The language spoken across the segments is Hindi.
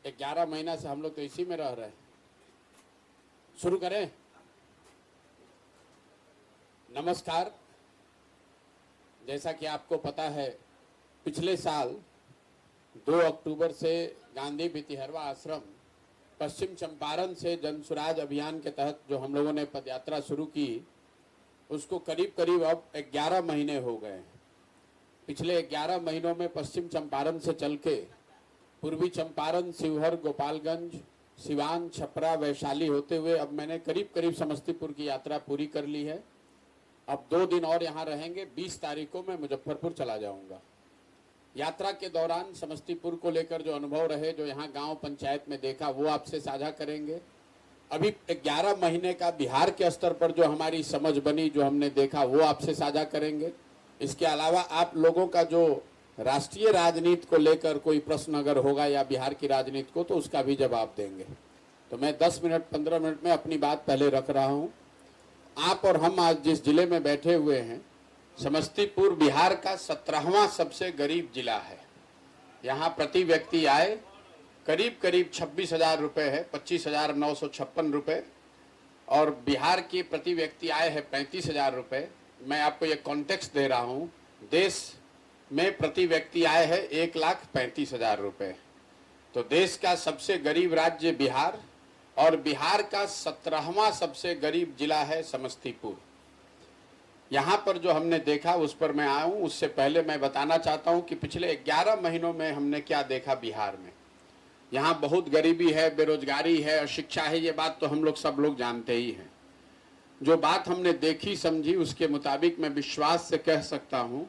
11 महीना से हम लोग तो इसी में रह रहे हैं। शुरू करें। नमस्कार। जैसा कि आपको पता है, पिछले साल 2 अक्टूबर से गांधी भितिहरवा आश्रम पश्चिम चंपारण से जन सुराज अभियान के तहत जो हम लोगों ने पदयात्रा शुरू की, उसको करीब करीब अब 11 महीने हो गए हैं। पिछले 11 महीनों में पश्चिम चंपारण से चल के पूर्वी चंपारण, शिवहर, गोपालगंज, सिवान, छपरा, वैशाली होते हुए अब मैंने करीब करीब समस्तीपुर की यात्रा पूरी कर ली है। अब 2 दिन और यहाँ रहेंगे। 20 तारीख को मैं मुजफ्फरपुर चला जाऊँगा। यात्रा के दौरान समस्तीपुर को लेकर जो अनुभव रहे, जो यहाँ गांव पंचायत में देखा, वो आपसे साझा करेंगे। अभी 11 महीने का बिहार के स्तर पर जो हमारी समझ बनी, जो हमने देखा, वो आपसे साझा करेंगे। इसके अलावा आप लोगों का जो राष्ट्रीय राजनीति को लेकर कोई प्रश्न अगर होगा या बिहार की राजनीति को, तो उसका भी जवाब देंगे। तो मैं 10 मिनट 15 मिनट में अपनी बात पहले रख रहा हूँ। आप और हम आज जिस जिले में बैठे हुए हैं, समस्तीपुर बिहार का 17वां सबसे गरीब जिला है। यहाँ प्रति व्यक्ति आय करीब करीब 26,000 रुपये है, 25,956 रुपये, और बिहार की प्रति व्यक्ति आय है 35,000 रुपये। मैं आपको ये कॉन्टेक्स्ट दे रहा हूँ। देश में प्रति व्यक्ति आय है 1,35,000 रुपये। तो देश का सबसे गरीब राज्य बिहार, और बिहार का 17वां सबसे गरीब जिला है समस्तीपुर। यहाँ पर जो हमने देखा उस पर मैं आया हूँ। उससे पहले मैं बताना चाहता हूँ कि पिछले 11 महीनों में हमने क्या देखा बिहार में। यहाँ बहुत गरीबी है, बेरोजगारी है, अशिक्षा है, ये बात तो हम लोग सब लोग जानते ही हैं। जो बात हमने देखी समझी, उसके मुताबिक मैं विश्वास से कह सकता हूँ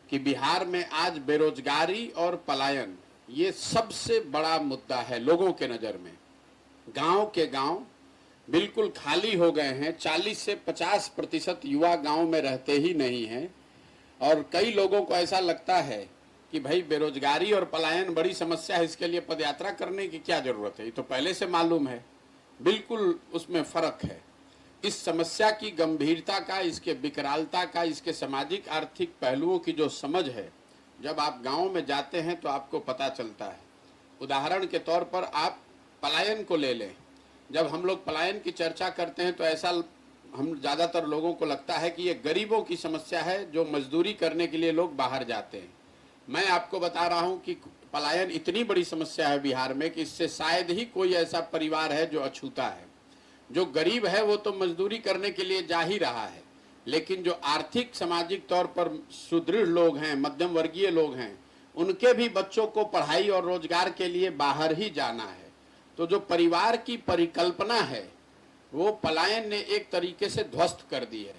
कि बिहार में आज बेरोजगारी और पलायन ये सबसे बड़ा मुद्दा है लोगों के नज़र में। गांव के गांव बिल्कुल खाली हो गए हैं। 40 से 50% युवा गांव में रहते ही नहीं हैं, और कई लोगों को ऐसा लगता है कि भाई बेरोजगारी और पलायन बड़ी समस्या है, इसके लिए पदयात्रा करने की क्या जरूरत है, ये तो पहले से मालूम है। बिल्कुल उसमें फर्क है। इस समस्या की गंभीरता का, इसके विकरालता का, इसके सामाजिक आर्थिक पहलुओं की जो समझ है, जब आप गांव में जाते हैं तो आपको पता चलता है। उदाहरण के तौर पर आप पलायन को ले लें। जब हम लोग पलायन की चर्चा करते हैं तो ऐसा हम ज़्यादातर लोगों को लगता है कि ये गरीबों की समस्या है, जो मजदूरी करने के लिए लोग बाहर जाते हैं। मैं आपको बता रहा हूँ कि पलायन इतनी बड़ी समस्या है बिहार में कि इससे शायद ही कोई ऐसा परिवार है जो अछूता है। जो गरीब है वो तो मजदूरी करने के लिए जा ही रहा है, लेकिन जो आर्थिक सामाजिक तौर पर सुदृढ़ लोग हैं, मध्यम वर्गीय लोग हैं, उनके भी बच्चों को पढ़ाई और रोजगार के लिए बाहर ही जाना है। तो जो परिवार की परिकल्पना है वो पलायन ने एक तरीके से ध्वस्त कर दी है।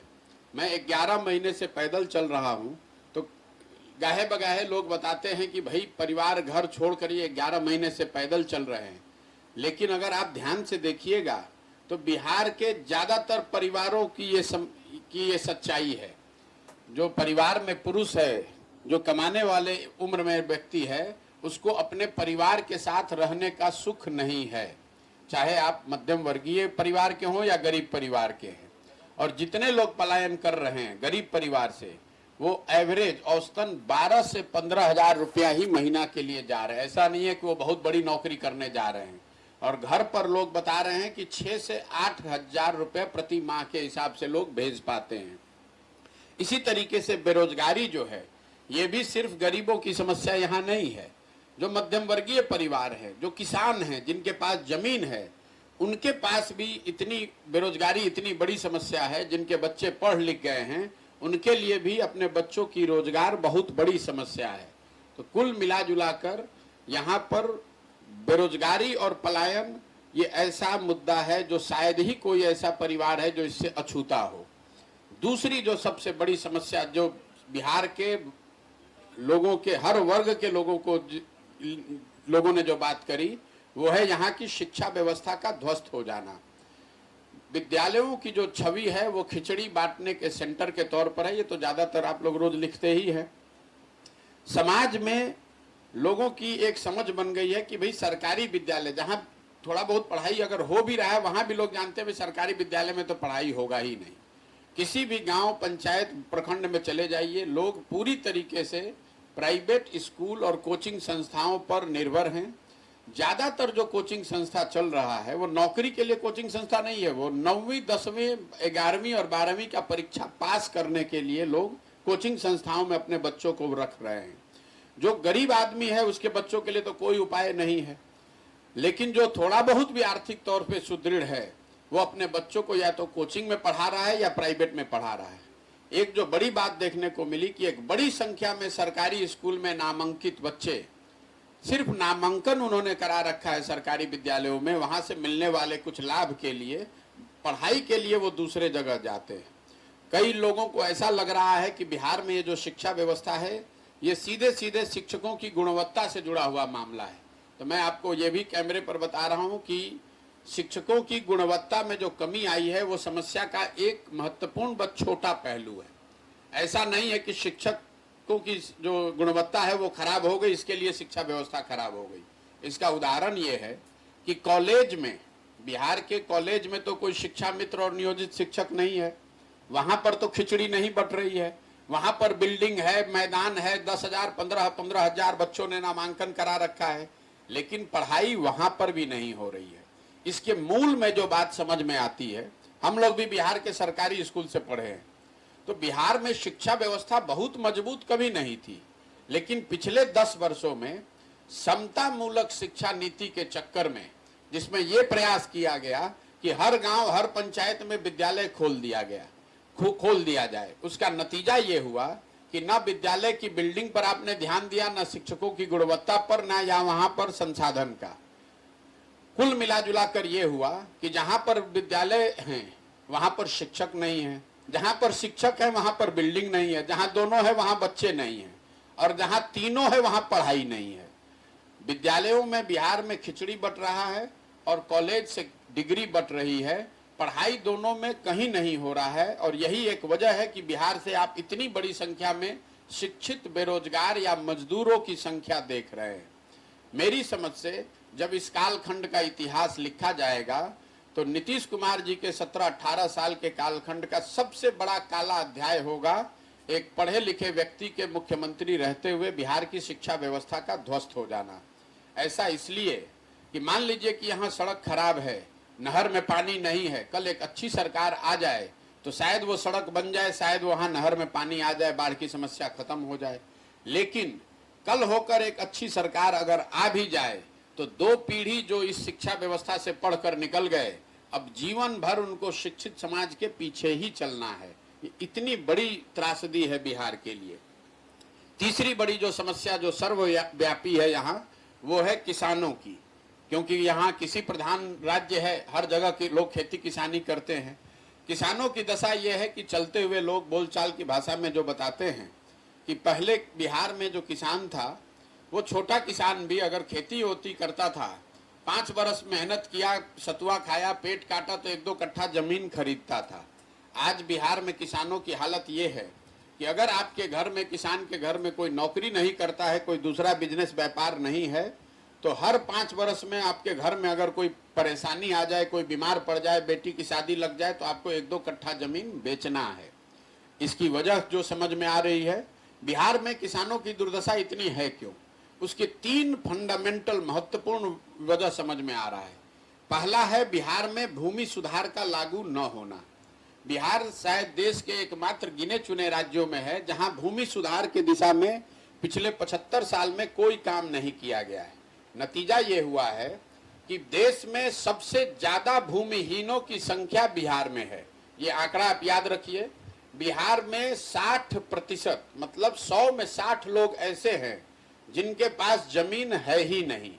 मैं 11 महीने से पैदल चल रहा हूँ, तो गाहे बगाहे लोग बताते हैं कि भाई परिवार घर छोड़कर ये 11 महीने से पैदल चल रहे हैं। लेकिन अगर आप ध्यान से देखिएगा तो बिहार के ज़्यादातर परिवारों की ये सच्चाई है। जो परिवार में पुरुष है, जो कमाने वाले उम्र में व्यक्ति है, उसको अपने परिवार के साथ रहने का सुख नहीं है, चाहे आप मध्यम वर्गीय परिवार के हों या गरीब परिवार के हैं। और जितने लोग पलायन कर रहे हैं गरीब परिवार से, वो एवरेज औसतन 12 से 15,000 रुपया ही महीना के लिए जा रहे हैं। ऐसा नहीं है कि वो बहुत बड़ी नौकरी करने जा रहे हैं। और घर पर लोग बता रहे हैं कि 6 से 8,000 रुपये प्रति माह के हिसाब से लोग भेज पाते हैं। इसी तरीके से बेरोजगारी जो है, ये भी सिर्फ गरीबों की समस्या यहाँ नहीं है। जो मध्यम वर्गीय परिवार है, जो किसान हैं, जिनके पास जमीन है, उनके पास भी इतनी बेरोजगारी इतनी बड़ी समस्या है। जिनके बच्चे पढ़ लिख गए हैं, उनके लिए भी अपने बच्चों की रोजगार बहुत बड़ी समस्या है। तो कुल मिला जुला कर यहाँ पर बेरोजगारी और पलायन ये ऐसा मुद्दा है जो शायद ही कोई ऐसा परिवार है जो इससे अछूता हो। दूसरी जो सबसे बड़ी समस्या जो बिहार के लोगों के, हर वर्ग के लोगों ने जो बात करी, वो है यहाँ की शिक्षा व्यवस्था का ध्वस्त हो जाना। विद्यालयों की जो छवि है वो खिचड़ी बांटने के सेंटर के तौर पर है। ये तो ज़्यादातर आप लोग रोज लिखते ही हैं। समाज में लोगों की एक समझ बन गई है कि भाई सरकारी विद्यालय, जहाँ थोड़ा बहुत पढ़ाई अगर हो भी रहा है, वहाँ भी लोग जानते हैं भाई सरकारी विद्यालय में तो पढ़ाई होगा ही नहीं। किसी भी गांव, पंचायत, प्रखंड में चले जाइए, लोग पूरी तरीके से प्राइवेट स्कूल और कोचिंग संस्थाओं पर निर्भर हैं। ज्यादातर जो कोचिंग संस्था चल रहा है वो नौकरी के लिए कोचिंग संस्था नहीं है, वो 9वीं 10वीं 11वीं और 12वीं का परीक्षा पास करने के लिए लोग कोचिंग संस्थाओं में अपने बच्चों को रख रहे हैं। जो गरीब आदमी है उसके बच्चों के लिए तो कोई उपाय नहीं है, लेकिन जो थोड़ा बहुत भी आर्थिक तौर पे सुदृढ़ है वो अपने बच्चों को या तो कोचिंग में पढ़ा रहा है या प्राइवेट में पढ़ा रहा है। एक जो बड़ी बात देखने को मिली कि एक बड़ी संख्या में सरकारी स्कूल में नामांकित बच्चे, सिर्फ नामांकन उन्होंने करा रखा है सरकारी विद्यालयों में, वहां से मिलने वाले कुछ लाभ के लिए, पढ़ाई के लिए वो दूसरे जगह जाते हैं। कई लोगों को ऐसा लग रहा है कि बिहार में ये जो शिक्षा व्यवस्था है ये सीधे सीधे शिक्षकों की गुणवत्ता से जुड़ा हुआ मामला है। तो मैं आपको ये भी कैमरे पर बता रहा हूं कि शिक्षकों की गुणवत्ता में जो कमी आई है वो समस्या का एक महत्वपूर्ण बट छोटा पहलू है। ऐसा नहीं है कि शिक्षकों की जो गुणवत्ता है वो खराब हो गई, इसके लिए शिक्षा व्यवस्था खराब हो गई। इसका उदाहरण ये है कि कॉलेज में, बिहार के कॉलेज में तो कोई शिक्षा मित्र और नियोजित शिक्षक नहीं है, वहां पर तो खिचड़ी नहीं बट रही है। वहां पर बिल्डिंग है, मैदान है, 10,000 15,000 बच्चों ने नामांकन करा रखा है, लेकिन पढ़ाई वहां पर भी नहीं हो रही है। इसके मूल में जो बात समझ में आती है, हम लोग भी बिहार के सरकारी स्कूल से पढ़े हैं, तो बिहार में शिक्षा व्यवस्था बहुत मजबूत कभी नहीं थी, लेकिन पिछले 10 वर्षों में समता मूलक शिक्षा नीति के चक्कर में, जिसमें यह प्रयास किया गया कि हर गांव हर पंचायत में विद्यालय खोल दिया जाए, उसका नतीजा ये हुआ कि ना विद्यालय की बिल्डिंग पर आपने ध्यान दिया, ना शिक्षकों की गुणवत्ता पर, ना या वहां पर संसाधन का। कुल मिलाजुला कर ये हुआ कि जहां पर विद्यालय हैं वहां पर शिक्षक नहीं है, जहां पर शिक्षक है वहां पर बिल्डिंग नहीं है, जहां दोनों है वहां बच्चे नहीं है, और जहां तीनों है वहां पढ़ाई नहीं है। विद्यालयों में बिहार में खिचड़ी बट रहा है और कॉलेज से डिग्री बट रही है, पढ़ाई दोनों में कहीं नहीं हो रहा है। और यही एक वजह है कि बिहार से आप इतनी बड़ी संख्या में शिक्षित बेरोजगार या मजदूरों की संख्या देख रहे हैं। मेरी समझ से जब इस कालखंड का इतिहास लिखा जाएगा तो नीतीश कुमार जी के 17-18 साल के कालखंड का सबसे बड़ा काला अध्याय होगा एक पढ़े लिखे व्यक्ति के मुख्यमंत्री रहते हुए बिहार की शिक्षा व्यवस्था का ध्वस्त हो जाना। ऐसा इसलिए कि मान लीजिए कि यहाँ सड़क खराब है, नहर में पानी नहीं है, कल एक अच्छी सरकार आ जाए तो शायद वो सड़क बन जाए, शायद वहां नहर में पानी आ जाए, बाढ़ की समस्या खत्म हो जाए। लेकिन कल होकर एक अच्छी सरकार अगर आ भी जाए तो 2 पीढ़ी जो इस शिक्षा व्यवस्था से पढ़कर निकल गए, अब जीवन भर उनको शिक्षित समाज के पीछे ही चलना है। इतनी बड़ी त्रासदी है बिहार के लिए। तीसरी बड़ी जो समस्या जो सर्वव्यापी है यहाँ, वो है किसानों की, क्योंकि यहाँ कृषि प्रधान राज्य है, हर जगह के लोग खेती किसानी करते हैं। किसानों की दशा ये है कि चलते हुए लोग बोलचाल की भाषा में जो बताते हैं कि पहले बिहार में जो किसान था वो छोटा किसान भी अगर खेती होती करता था, 5 बरस मेहनत किया, सतुआ खाया, पेट काटा तो 1-2 कट्ठा जमीन खरीदता था। आज बिहार में किसानों की हालत ये है कि अगर आपके घर में, किसान के घर में कोई नौकरी नहीं करता है, कोई दूसरा बिजनेस व्यापार नहीं है, तो हर 5 बरस में आपके घर में अगर कोई परेशानी आ जाए, कोई बीमार पड़ जाए, बेटी की शादी लग जाए, तो आपको 1-2 कट्ठा जमीन बेचना है। इसकी वजह जो समझ में आ रही है, बिहार में किसानों की दुर्दशा इतनी है क्यों, उसके 3 फंडामेंटल महत्वपूर्ण वजह समझ में आ रहा है। पहला है बिहार में भूमि सुधार का लागू न होना। बिहार शायद देश के एकमात्र गिने चुने राज्यों में है जहां भूमि सुधार की दिशा में पिछले 75 साल में कोई काम नहीं किया गया है। नतीजा ये हुआ है कि देश में सबसे ज्यादा भूमिहीनों की संख्या बिहार में है। ये आंकड़ा आप याद रखिए, बिहार में 60% मतलब 100 में 60 लोग ऐसे हैं जिनके पास जमीन है ही नहीं।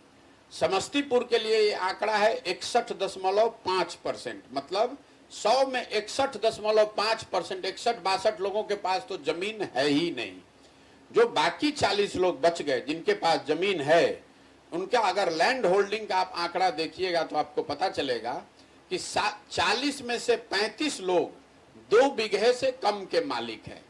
समस्तीपुर के लिए ये आंकड़ा है 61.5%, मतलब 100 में 61.5%, 61-62 लोगों के पास तो जमीन है ही नहीं। जो बाकी 40 लोग बच गए जिनके पास जमीन है, उनका अगर लैंड होल्डिंग का आप आंकड़ा देखिएगा तो आपको पता चलेगा कि 40 में से 35 लोग 2 बीघे से कम के मालिक हैं।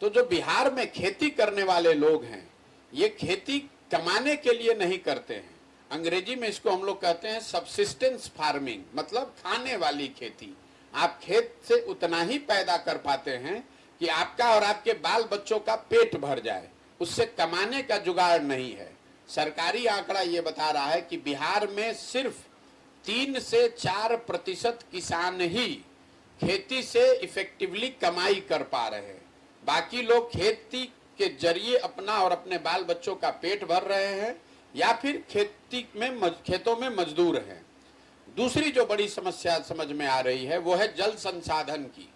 तो जो बिहार में खेती करने वाले लोग हैं, ये खेती कमाने के लिए नहीं करते हैं। अंग्रेजी में इसको हम लोग कहते हैं सबसिस्टेंस फार्मिंग, मतलब खाने वाली खेती। आप खेत से उतना ही पैदा कर पाते हैं कि आपका और आपके बाल बच्चों का पेट भर जाए, उससे कमाने का जुगाड़ नहीं है। सरकारी आंकड़ा ये बता रहा है कि बिहार में सिर्फ 3 से 4% किसान ही खेती से इफेक्टिवली कमाई कर पा रहे हैं। बाकी लोग खेती के जरिए अपना और अपने बाल बच्चों का पेट भर रहे हैं या फिर खेतों में मजदूर हैं। दूसरी जो बड़ी समस्या समझ में आ रही है वो है जल संसाधन की,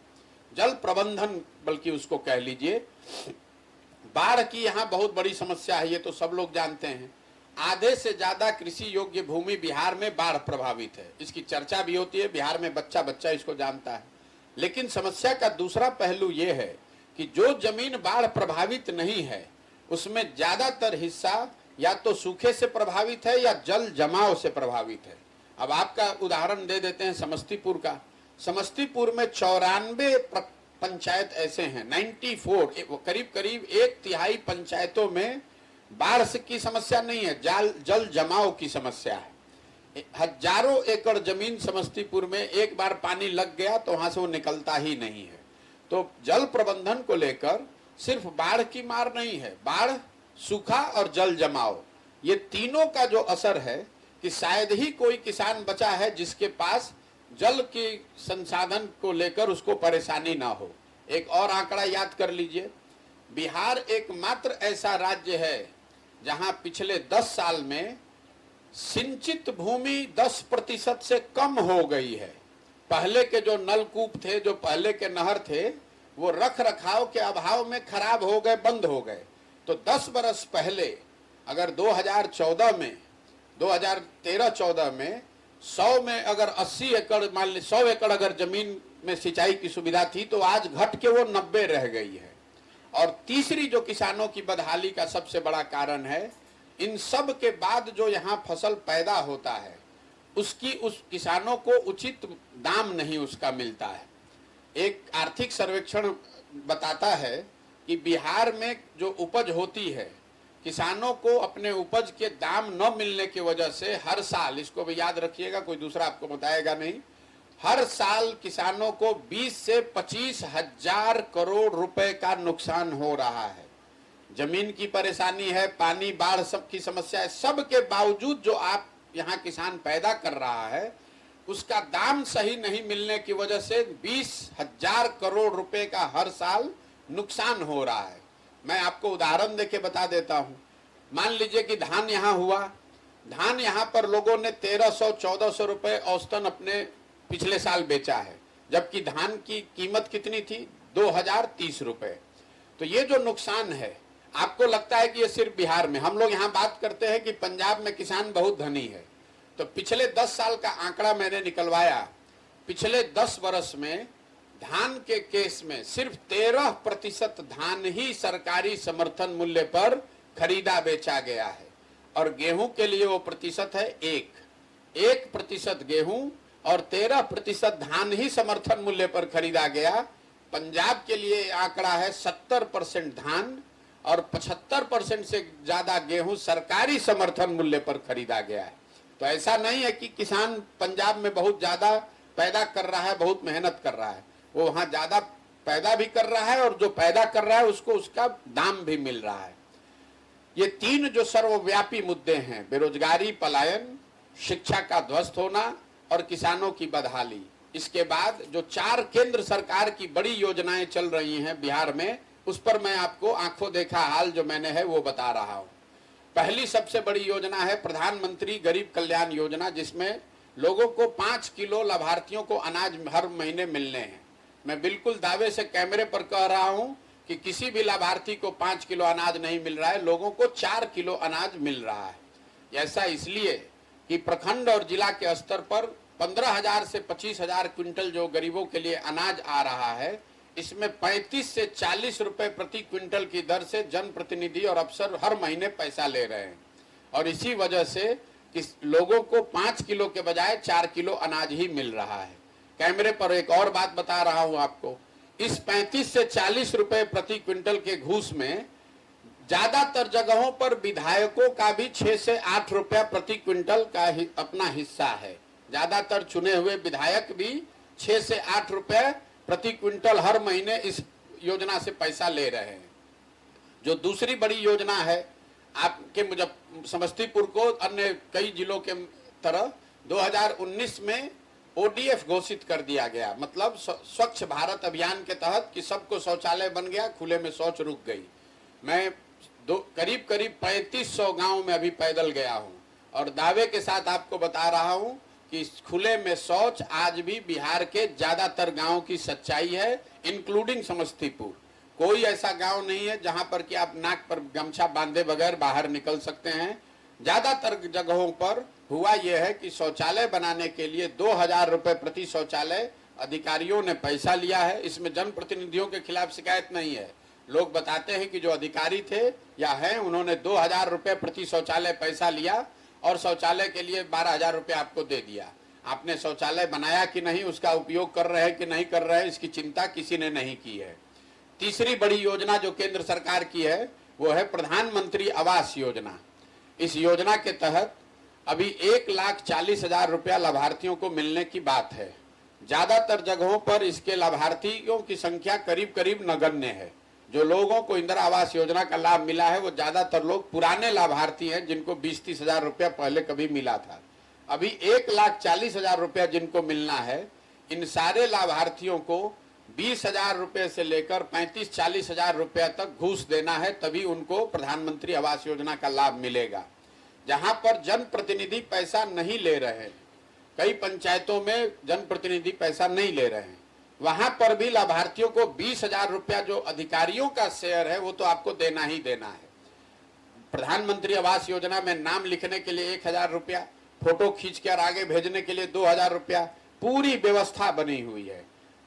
जल प्रबंधन बल्कि उसको कह लीजिए। बाढ़ की यहाँ बहुत बड़ी समस्या है, ये तो सब लोग जानते हैं। आधे से ज्यादा कृषि योग्य भूमि बिहार में बाढ़ प्रभावित है। इसकी चर्चा भी होती है, बिहार में बच्चा बच्चा इसको जानता है। लेकिन समस्या का दूसरा पहलू ये है कि जो जमीन बाढ़ प्रभावित नहीं है उसमें ज्यादातर हिस्सा या तो सूखे से प्रभावित है या जल जमाव से प्रभावित है। अब आपका उदाहरण दे देते हैं समस्तीपुर का। समस्तीपुर में 94 पंचायत ऐसे हैं, 94, करीब करीब 1/3 पंचायतों में बाढ़ की समस्या नहीं है, जल जमाव की समस्या है। हजारों एकड़ जमीन समस्तीपुर में एक बार पानी लग गया तो वहां से वो निकलता ही नहीं है। तो जल प्रबंधन को लेकर सिर्फ बाढ़ की मार नहीं है, बाढ़, सूखा और जल जमाव, ये तीनों का जो असर है कि शायद ही कोई किसान बचा है जिसके पास जल के संसाधन को लेकर उसको परेशानी ना हो। एक और आंकड़ा याद कर लीजिए, बिहार एकमात्र ऐसा राज्य है जहां पिछले 10 साल में सिंचित भूमि 10% से कम हो गई है। पहले के जो नलकूप थे, जो पहले के नहर थे, वो रख रखाव के अभाव में खराब हो गए, बंद हो गए। तो 10 बरस पहले अगर 2014 में 2013-14 में 100 में अगर 80 एकड़ मान ली 100 एकड़ अगर जमीन में सिंचाई की सुविधा थी तो आज घट के वो 90 रह गई है। और तीसरी जो किसानों की बदहाली का सबसे बड़ा कारण है, इन सब के बाद जो यहाँ फसल पैदा होता है उसकी उस किसानों को उचित दाम नहीं उसका मिलता है। एक आर्थिक सर्वेक्षण बताता है कि बिहार में जो उपज होती है, किसानों को अपने उपज के दाम न मिलने की वजह से हर साल, इसको भी याद रखिएगा, कोई दूसरा आपको बताएगा नहीं, हर साल किसानों को 20 से 25 हजार करोड़ रुपए का नुकसान हो रहा है। जमीन की परेशानी है, पानी, बाढ़, सबकी समस्या है, सब के बावजूद जो आप यहाँ किसान पैदा कर रहा है उसका दाम सही नहीं मिलने की वजह से 20,000 करोड़ रुपए का हर साल नुकसान हो रहा है। मैं आपको उदाहरण देके बता देता हूं। मान लीजिए कि धान यहाँ हुआ, धान यहाँ पर लोगों ने 1300-1400 रुपए औसतन अपने पिछले साल बेचा है, जबकि धान की कीमत कितनी थी? 2030 रुपए। तो ये जो नुकसान है, आपको लगता है कि ये सिर्फ बिहार में, हम लोग यहाँ बात करते हैं कि पंजाब में किसान बहुत धनी है। तो पिछले 10 साल का आंकड़ा मैंने निकलवाया, पिछले 10 वर्ष में धान के केस में सिर्फ 13% धान ही सरकारी समर्थन मूल्य पर खरीदा बेचा गया है। और गेहूं के लिए वो प्रतिशत है 1% गेहूं और 13% धान ही समर्थन मूल्य पर खरीदा गया। पंजाब के लिए आंकड़ा है 70% धान और 75% से ज्यादा गेहूं सरकारी समर्थन मूल्य पर खरीदा गया है। तो ऐसा नहीं है कि किसान पंजाब में बहुत ज्यादा पैदा कर रहा है, बहुत मेहनत कर रहा है, वो वहां ज्यादा पैदा भी कर रहा है और जो पैदा कर रहा है उसको उसका दाम भी मिल रहा है। ये 3 जो सर्वव्यापी मुद्दे हैं, बेरोजगारी, पलायन, शिक्षा का ध्वस्त होना और किसानों की बदहाली, इसके बाद जो 4 केंद्र सरकार की बड़ी योजनाएं चल रही हैं बिहार में, उस पर मैं आपको आंखों देखा हाल जो मैंने है वो बता रहा हूं। पहली सबसे बड़ी योजना है प्रधानमंत्री गरीब कल्याण योजना, जिसमें लोगों को 5 किलो लाभार्थियों को अनाज हर महीने मिलने हैं। मैं बिल्कुल दावे से कैमरे पर कह रहा हूं कि किसी भी लाभार्थी को 5 किलो अनाज नहीं मिल रहा है, लोगों को 4 किलो अनाज मिल रहा है। ऐसा इसलिए कि प्रखंड और जिला के स्तर पर 15,000 से 25,000 क्विंटल जो गरीबों के लिए अनाज आ रहा है, इसमें 35 से 40 रुपए प्रति क्विंटल की दर से जनप्रतिनिधि और अफसर हर महीने पैसा ले रहे हैं। और इसी वजह से कि लोगों को 5 किलो के बजाय 4 किलो अनाज ही मिल रहा है। कैमरे पर एक और बात बता रहा हूं आपको, इस 35 से 40 रुपए प्रति क्विंटल के घूस में ज्यादातर जगहों पर विधायकों का भी 6 से 8 रुपया प्रति क्विंटल का अपना हिस्सा है। ज्यादातर चुने हुए विधायक भी 6 से 8 रुपए प्रति क्विंटल हर महीने इस योजना से पैसा ले रहे हैं। जो दूसरी बड़ी योजना है आपके मुजफ्फर समस्तीपुर को अन्य कई जिलों के तरह 2019 में ओडीएफ घोषित कर दिया गया, मतलब स्वच्छ भारत अभियान के तहत कि सबको शौचालय बन गया, खुले में शौच रुक गई। मैं करीब 3500 गांव में अभी पैदल गया हूं और दावे के साथ आपको बता रहा हूं कि खुले में शौच आज भी बिहार के ज्यादातर गांव की सच्चाई है, इंक्लूडिंग समस्तीपुर। कोई ऐसा गांव नहीं है जहां पर कि आप नाक पर गमछा बांधे बगैर बाहर निकल सकते हैं। ज्यादातर जगहों पर हुआ यह है कि शौचालय बनाने के लिए 2000 रुपए प्रति शौचालय अधिकारियों ने पैसा लिया है। इसमें जनप्रतिनिधियों के खिलाफ शिकायत नहीं है। लोग बताते हैं कि जो अधिकारी थे या हैं, उन्होंने 2000 रुपए प्रति शौचालय पैसा लिया और शौचालय के लिए 12,000 रुपए आपको दे दिया। आपने शौचालय बनाया कि नहीं, उसका उपयोग कर रहे हैं कि नहीं कर रहे हैं, इसकी चिंता किसी ने नहीं की है। तीसरी बड़ी योजना जो केंद्र सरकार की है वो है प्रधानमंत्री आवास योजना। इस योजना के तहत अभी 1,40,000 रुपया लाभार्थियों को मिलने की बात है। ज्यादातर जगहों पर इसके लाभार्थियों की संख्या करीब करीब नगण्य है। जो लोगों को इंदिरा आवास योजना का लाभ मिला है वो ज्यादातर लोग पुराने लाभार्थी हैं, जिनको 20-30 हजार रुपया पहले कभी मिला था। अभी 1,40,000 रुपया जिनको मिलना है, इन सारे लाभार्थियों को 20,000 रुपए से लेकर 35-40 हजार रुपया तक घूस देना है, तभी उनको प्रधानमंत्री आवास योजना का लाभ मिलेगा। जहां पर जनप्रतिनिधि पैसा नहीं ले रहे, कई पंचायतों में जनप्रतिनिधि पैसा नहीं ले रहे हैं, वहां पर भी लाभार्थियों को 20,000 रुपया जो अधिकारियों का शेयर है वो तो आपको देना ही देना है। प्रधानमंत्री आवास योजना में नाम लिखने के लिए 1,000 रुपया, फोटो खींचकर आगे भेजने के लिए 2,000 रुपया, पूरी व्यवस्था बनी हुई है।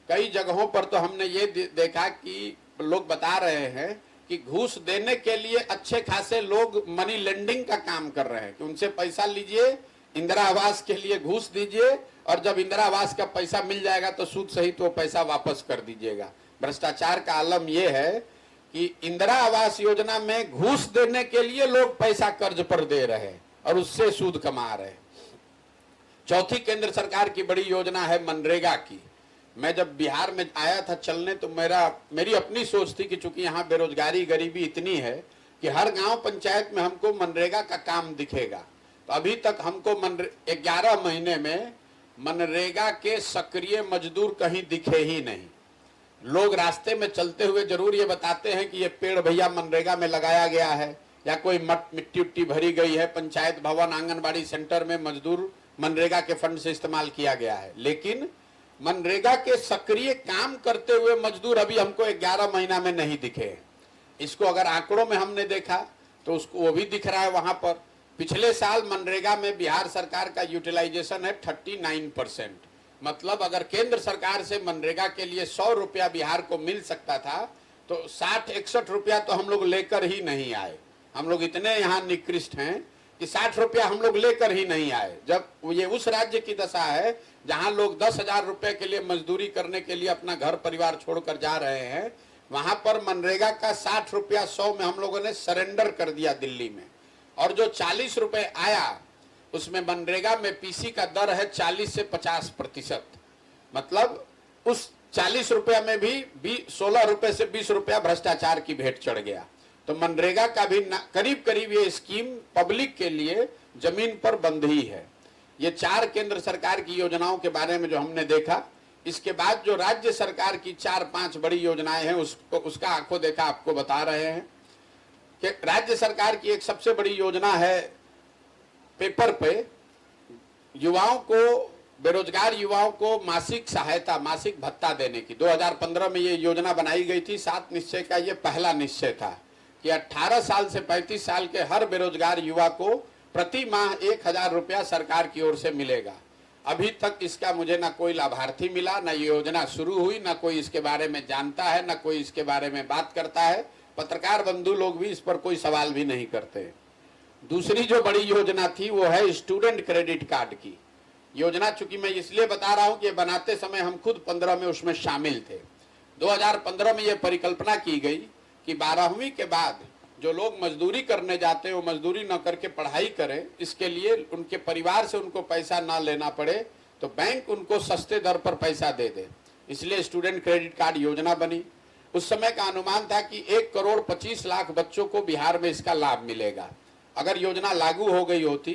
कई जगहों पर तो हमने ये देखा कि लोग बता रहे हैं कि घूस देने के लिए अच्छे खासे लोग मनी लेंडिंग का काम कर रहे हैं कि उनसे पैसा लीजिए, इंदिरा आवास के लिए घूस दीजिए और जब इंदिरा आवास का पैसा मिल जाएगा तो सूद सहित वो पैसा वापस कर दीजिएगा। भ्रष्टाचार का आलम यह है कि इंदिरा आवास योजना में घूस देने के लिए लोग पैसा कर्ज पर दे रहे हैं और उससे सूद कमा रहे हैं। चौथी केंद्र सरकार की बड़ी योजना है मनरेगा की। मैं जब बिहार में आया था चलने तो मेरी अपनी सोच थी कि चूंकि यहाँ बेरोजगारी गरीबी इतनी है कि हर गांव पंचायत में हमको मनरेगा का काम दिखेगा। तो अभी तक हमको 11 महीने में मनरेगा के सक्रिय मजदूर कहीं दिखे ही नहीं। लोग रास्ते में चलते हुए जरूर ये बताते हैं कि ये पेड़ भैया मनरेगा में लगाया गया है या कोई मिट्टी उट्टी भरी गई है, पंचायत भवन आंगनबाड़ी सेंटर में मजदूर मनरेगा के फंड से इस्तेमाल किया गया है, लेकिन मनरेगा के सक्रिय काम करते हुए मजदूर अभी हमको 11 महीना में नहीं दिखे। इसको अगर आंकड़ों में हमने देखा तो उसको वो भी दिख रहा है। वहां पर पिछले साल मनरेगा में बिहार सरकार का यूटिलाइजेशन है 39%। मतलब अगर केंद्र सरकार से मनरेगा के लिए 100 रुपया बिहार को मिल सकता था तो 60-61 रुपया तो हम लोग लेकर ही नहीं आए। हम लोग इतने यहाँ निकृष्ट हैं कि 60 रुपया हम लोग लेकर ही नहीं आए। जब ये उस राज्य की दशा है जहां लोग 10,000 रुपए के लिए मजदूरी करने के लिए अपना घर परिवार छोड़कर जा रहे हैं, वहां पर मनरेगा का 60 रुपया 100 में हम लोगों ने सरेंडर कर दिया दिल्ली में। और जो 40 रुपए आया उसमें मनरेगा में पीसी का दर है 40 से 50%। मतलब उस 40 रुपया में भी 16 रुपए से 20 रुपया भ्रष्टाचार की भेंट चढ़ गया। तो मनरेगा का भी करीब करीब ये स्कीम पब्लिक के लिए जमीन पर बंद ही है। ये 4 केंद्र सरकार की योजनाओं के बारे में जो हमने देखा। इसके बाद जो राज्य सरकार की 4-5 बड़ी योजनाएं हैं उसका आंखों देखा आपको बता रहे हैं कि राज्य सरकार की एक सबसे बड़ी योजना है पेपर पे युवाओं को, बेरोजगार युवाओं को मासिक सहायता, मासिक भत्ता देने की। 2015 में ये योजना बनाई गई थी। 7 निश्चय का ये पहला निश्चय था कि 18 साल से 35 साल के हर बेरोजगार युवा को प्रति माह 1,000 रुपया सरकार की ओर से मिलेगा। अभी तक इसका मुझे ना कोई लाभार्थी मिला, ना ये योजना शुरू हुई, ना कोई इसके बारे में जानता है, ना कोई इसके बारे में बात करता है। पत्रकार बंधु लोग भी इस पर कोई सवाल भी नहीं करते। दूसरी जो बड़ी योजना थी वो है स्टूडेंट क्रेडिट कार्ड की योजना। चूंकि मैं इसलिए बता रहा हूं कि बनाते समय हम खुद 15 में उसमें शामिल थे। 2015 में ये परिकल्पना की गई कि 12वीं के बाद जो लोग मजदूरी करने जाते हैं वो मजदूरी न करके पढ़ाई करें, इसके लिए उनके परिवार से उनको पैसा ना लेना पड़े, तो बैंक उनको सस्ते दर पर पैसा दे दे। इसलिए स्टूडेंट क्रेडिट कार्ड योजना बनी। उस समय का अनुमान था कि 1,25,00,000 बच्चों को बिहार में इसका लाभ मिलेगा। अगर योजना लागू हो गई होती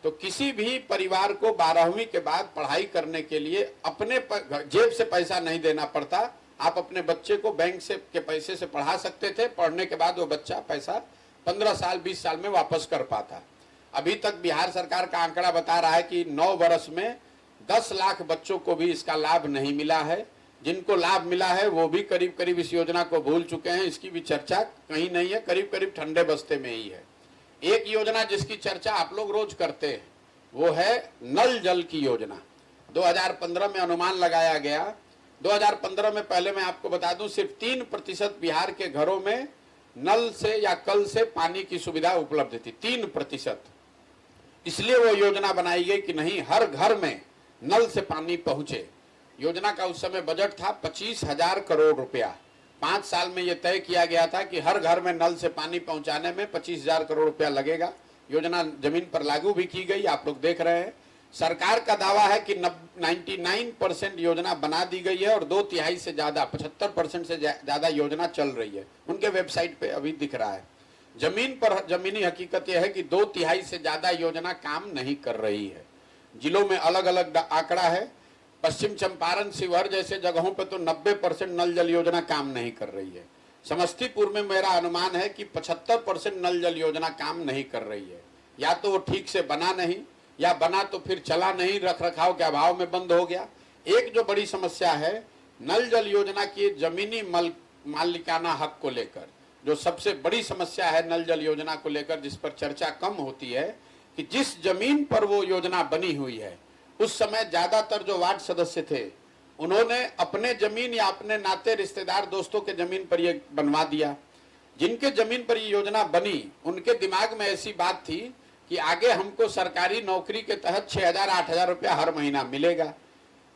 तो किसी भी परिवार को 12वीं के बाद पढ़ाई करने के लिए अपने जेब से पैसा नहीं देना पड़ता। आप अपने बच्चे को बैंक से के पैसे से पढ़ा सकते थे। पढ़ने के बाद वो बच्चा पैसा 15 साल 20 साल में वापस कर पाता। अभी तक बिहार सरकार का आंकड़ा बता रहा है कि 9 वर्ष में 10 लाख बच्चों को भी इसका लाभ नहीं मिला है। जिनको लाभ मिला है वो भी करीब करीब इस योजना को भूल चुके हैं। इसकी भी चर्चा कहीं नहीं है, करीब करीब ठंडे बस्ते में ही है। एक योजना जिसकी चर्चा आप लोग रोज करते हैं वो है नल जल की योजना। 2015 में अनुमान लगाया गया। 2015 में पहले मैं आपको बता दूं सिर्फ 3% बिहार के घरों में नल से या कल से पानी की सुविधा उपलब्ध थी। 3%। इसलिए वो योजना बनाई गई कि नहीं, हर घर में नल से पानी पहुंचे। योजना का उस समय बजट था 25,000 करोड़ रुपया। 5 साल में यह तय किया गया था कि हर घर में नल से पानी पहुंचाने में 25,000 करोड़ रुपया लगेगा। योजना जमीन पर लागू भी की गई, आप लोग देख रहे हैं। सरकार का दावा है कि 99% योजना बना दी गई है और 2/3 से ज्यादा 75% से ज्यादा योजना चल रही है। उनके वेबसाइट पे अभी दिख रहा है। जमीन पर जमीनी हकीकत यह है कि 2/3 से ज्यादा योजना काम नहीं कर रही है। जिलों में अलग अलग आंकड़ा है। पश्चिम चंपारण, शिवहर जैसे जगहों पर तो 90% नल जल योजना काम नहीं कर रही है। समस्तीपुर में मेरा अनुमान है कि 75% नल जल योजना काम नहीं कर रही है। या तो वो ठीक से बना नहीं, या बना तो फिर चला नहीं, रख रखाव के अभाव में बंद हो गया। एक जो बड़ी समस्या है नल जल योजना की जमीनी मालिकाना हक को लेकर, जो सबसे बड़ी समस्या है नल जल योजना को लेकर, जिस पर चर्चा कम होती है कि जिस जमीन पर वो योजना बनी हुई है उस समय ज्यादातर जो वार्ड सदस्य थे उन्होंने अपने जमीन या अपने नाते रिश्तेदार दोस्तों के जमीन पर ये बनवा दिया। जिनके जमीन पर ये योजना बनी उनके दिमाग में ऐसी बात थी कि आगे हमको सरकारी नौकरी के तहत 6,000-8,000 रुपया हर महीना मिलेगा।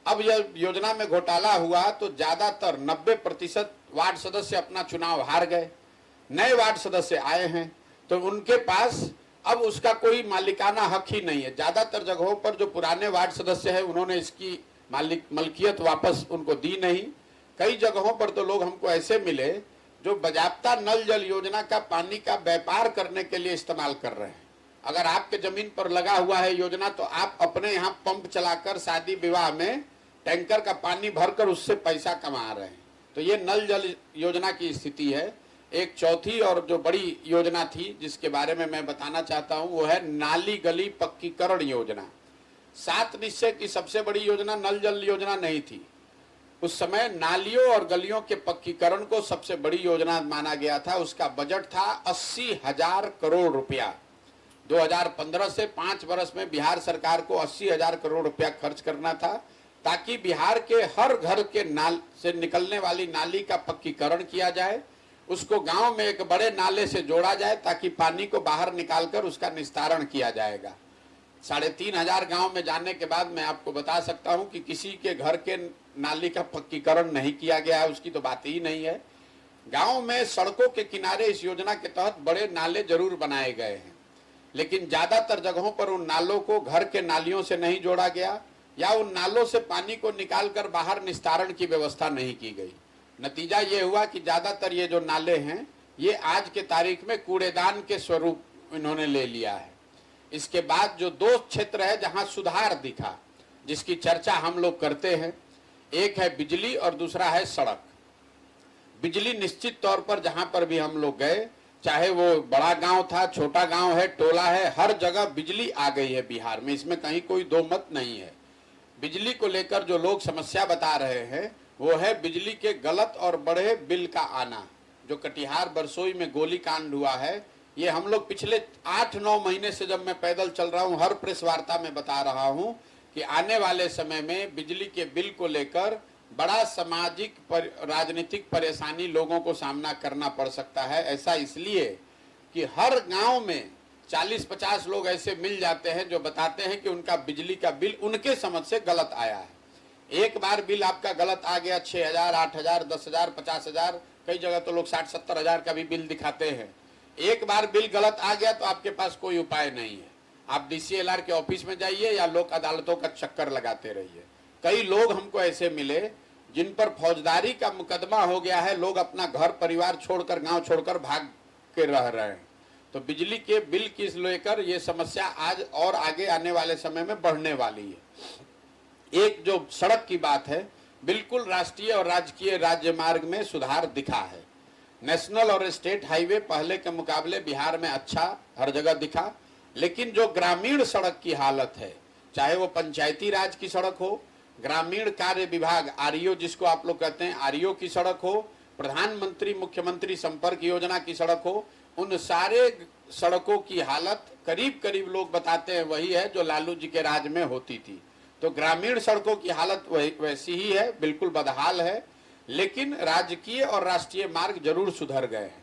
अब यह योजना में घोटाला हुआ तो ज्यादातर 90% वार्ड सदस्य अपना चुनाव हार गए। नए वार्ड सदस्य आए हैं तो उनके पास अब उसका कोई मालिकाना हक ही नहीं है। ज्यादातर जगहों पर जो पुराने वार्ड सदस्य हैं उन्होंने इसकी मलकियत वापस उनको दी नहीं। कई जगहों पर तो लोग हमको ऐसे मिले जो बाजाप्ता नल जल योजना का पानी का व्यापार करने के लिए इस्तेमाल कर रहे हैं। अगर आपके जमीन पर लगा हुआ है योजना तो आप अपने यहाँ पंप चलाकर शादी विवाह में टैंकर का पानी भरकर उससे पैसा कमा रहे हैं। तो ये नल जल योजना की स्थिति है। एक चौथी और जो बड़ी योजना थी जिसके बारे में मैं बताना चाहता हूं वो है नाली गली पक्कीकरण योजना। 7 निश्चय की सबसे बड़ी योजना नल जल योजना नहीं थी। उस समय नालियों और गलियों के पक्कीकरण को सबसे बड़ी योजना माना गया था। उसका बजट था 80,000 करोड़ रुपया। 2015 से 5 वर्ष में बिहार सरकार को 80,000 करोड़ रुपया खर्च करना था ताकि बिहार के हर घर के नाल से निकलने वाली नाली का पक्कीकरण किया जाए, उसको गांव में एक बड़े नाले से जोड़ा जाए ताकि पानी को बाहर निकालकर उसका निस्तारण किया जाएगा। 3,500 गांव में जाने के बाद मैं आपको बता सकता हूं कि किसी के घर के नाली का पक्कीकरण नहीं किया गया है, उसकी तो बात ही नहीं है। गांव में सड़कों के किनारे इस योजना के तहत बड़े नाले जरूर बनाए गए हैं, लेकिन ज्यादातर जगहों पर उन नालों को घर के नालियों से नहीं जोड़ा गया या उन नालों से पानी को निकालकर बाहर निस्तारण की व्यवस्था नहीं की गई। नतीजा ये हुआ कि ज्यादातर ये जो नाले हैं ये आज के तारीख में कूड़ेदान के स्वरूप इन्होंने ले लिया है। इसके बाद जो 2 क्षेत्र है जहां सुधार दिखा, जिसकी चर्चा हम लोग करते हैं, एक है बिजली और दूसरा है सड़क। बिजली निश्चित तौर पर जहां पर भी हम लोग गए, चाहे वो बड़ा गांव था, छोटा गांव है, टोला है, हर जगह बिजली आ गई है बिहार में। इसमें कहीं कोई दो मत नहीं है। बिजली को लेकर जो लोग समस्या बता रहे हैं वो है बिजली के गलत और बड़े बिल का आना। जो कटिहार बरसोई में गोली कांड हुआ है, ये हम लोग पिछले 8-9 महीने से जब मैं पैदल चल रहा हूं, हर प्रेस वार्ता में बता रहा हूं कि आने वाले समय में बिजली के बिल को लेकर बड़ा सामाजिक राजनीतिक परेशानी लोगों को सामना करना पड़ सकता है। ऐसा इसलिए कि हर गांव में 40-50 लोग ऐसे मिल जाते हैं जो बताते हैं कि उनका बिजली का बिल उनके समझ से गलत आया है। एक बार बिल आपका गलत आ गया 6,000, 8,000, 10,000, 50,000, कई जगह तो लोग 60-70 हजार का भी बिल दिखाते हैं। एक बार बिल गलत आ गया तो आपके पास कोई उपाय नहीं है। आप DCLR के ऑफिस में जाइए या लोक अदालतों का चक्कर लगाते रहिए। कई लोग हमको ऐसे मिले जिन पर फौजदारी का मुकदमा हो गया है, लोग अपना घर परिवार छोड़कर, गांव छोड़कर भाग के रह रहे हैं। तो बिजली के बिल की लेकर ये समस्या आज और आगे आने वाले समय में बढ़ने वाली है। एक जो सड़क की बात है, बिल्कुल राष्ट्रीय और राजकीय राज्य मार्ग में सुधार दिखा है। नेशनल और स्टेट हाईवे पहले के मुकाबले बिहार में अच्छा हर जगह दिखा, लेकिन जो ग्रामीण सड़क की हालत है, चाहे वो पंचायती राज की सड़क हो, ग्रामीण कार्य विभाग आरईओ जिसको आप लोग कहते हैं, आरईओ की सड़क हो, प्रधानमंत्री मुख्यमंत्री संपर्क योजना की सड़क हो, उन सारे सड़कों की हालत करीब करीब लोग बताते हैं वही है जो लालू जी के राज में होती थी। तो ग्रामीण सड़कों की हालत वैसी ही है, बिल्कुल बदहाल है, लेकिन राजकीय और राष्ट्रीय मार्ग जरूर सुधर गए हैं।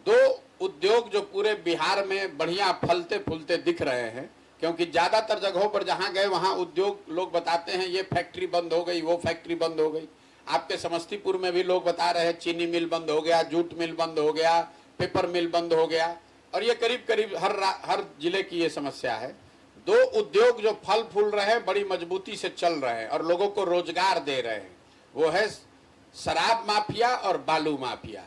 दो उद्योग जो पूरे बिहार में बढ़िया फलते फूलते दिख रहे हैं, क्योंकि ज्यादातर जगहों पर जहां गए वहां उद्योग लोग बताते हैं ये फैक्ट्री बंद हो गई, वो फैक्ट्री बंद हो गई। आपके समस्तीपुर में भी लोग बता रहे हैं चीनी मिल बंद हो गया, जूट मिल बंद हो गया, पेपर मिल बंद हो गया, और ये करीब करीब हर जिले की ये समस्या है। दो उद्योग जो फल फूल रहे हैं, बड़ी मजबूती से चल रहे हैं और लोगों को रोजगार दे रहे हैं, वो है शराब माफिया और बालू माफिया।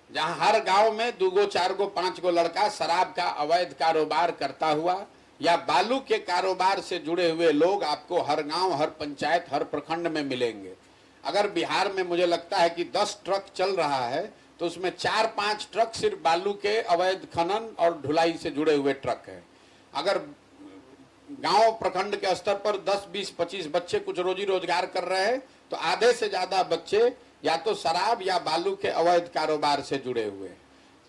जहां हर गांव में 2 गो 4 गो 5 गो लड़का शराब का अवैध कारोबार करता हुआ या बालू के कारोबार से जुड़े हुए लोग आपको हर गांव, हर पंचायत, हर प्रखंड में मिलेंगे। अगर बिहार में मुझे लगता है कि 10 ट्रक चल रहा है तो उसमें 4-5 ट्रक सिर्फ बालू के अवैध खनन और ढुलाई से जुड़े हुए ट्रक है। अगर गांव प्रखंड के स्तर पर 10, 20, 25 बच्चे कुछ रोजी रोजगार कर रहे हैं तो आधे से ज्यादा बच्चे या तो शराब या बालू के अवैध कारोबार से जुड़े हुए।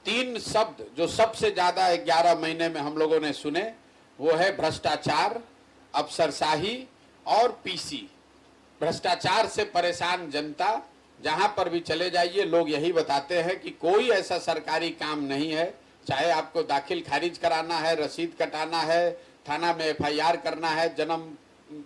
3 शब्द जो सबसे ज्यादा 11 महीने में हम लोगों ने सुने, वो है भ्रष्टाचार, अफसरशाही और पीसी। भ्रष्टाचार से परेशान जनता, जहां पर भी चले जाइए लोग यही बताते हैं कि कोई ऐसा सरकारी काम नहीं है, चाहे आपको दाखिल खारिज कराना है, रसीद कटाना है, थाना में एफआईआर करना है, जन्म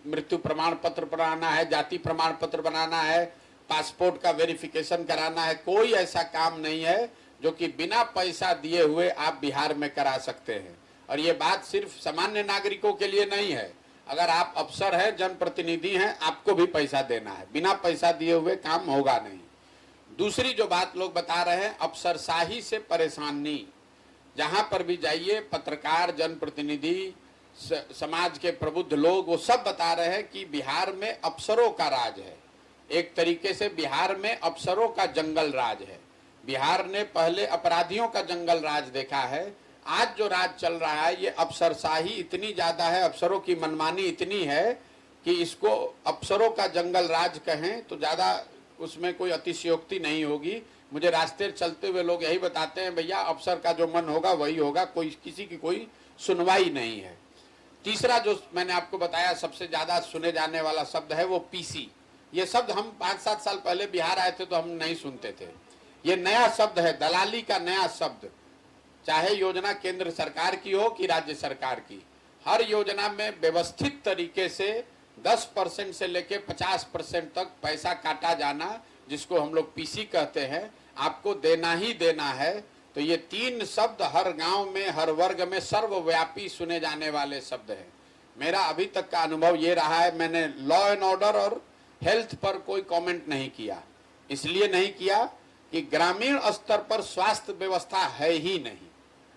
मृत्यु प्रमाण पत्र बनाना है, जाति प्रमाण पत्र बनाना है, पासपोर्ट का वेरिफिकेशन कराना है, कोई ऐसा काम नहीं है जो कि बिना पैसा दिए हुए आप बिहार में करा सकते हैं। और ये बात सिर्फ सामान्य नागरिकों के लिए नहीं है, अगर आप अफसर हैं, जनप्रतिनिधि हैं, आपको भी पैसा देना है, बिना पैसा दिए हुए काम होगा नहीं। दूसरी जो बात लोग बता रहे हैं, अफसरशाही से परेशानी, जहां पर भी जाइए पत्रकार, जनप्रतिनिधि, समाज के प्रबुद्ध लोग, वो सब बता रहे हैं कि बिहार में अफसरों का राज है। एक तरीके से बिहार में अफसरों का जंगल राज है। बिहार ने पहले अपराधियों का जंगल राज देखा है, आज जो राज चल रहा है ये अफसरशाही इतनी ज्यादा है, अफसरों की मनमानी इतनी है कि इसको अफसरों का जंगल राज कहें तो ज्यादा उसमें कोई अतिशयोक्ति नहीं होगी। मुझे रास्ते चलते हुए लोग यही बताते हैं, भैया अफसर का जो मन होगा वही होगा, कोई किसी की कोई सुनवाई नहीं है। तीसरा जो मैंने आपको बताया सबसे ज्यादा सुने जाने वाला शब्द है वो पीसी। ये शब्द हम 5-7 साल पहले बिहार आए थे तो हम नहीं सुनते थे, ये नया शब्द है, दलाली का नया शब्द। चाहे योजना केंद्र सरकार की हो कि राज्य सरकार की, हर योजना में व्यवस्थित तरीके से 10% से लेके 50% तक पैसा काटा जाना, जिसको हम लोग पीसी कहते हैं, आपको देना ही देना है। तो ये 3 शब्द हर गांव में, हर वर्ग में सर्वव्यापी सुने जाने वाले शब्द हैं। मेरा अभी तक का अनुभव ये रहा है, मैंने लॉ एंड ऑर्डर और हेल्थ पर कोई कमेंट नहीं किया, इसलिए नहीं किया कि ग्रामीण स्तर पर स्वास्थ्य व्यवस्था है ही नहीं।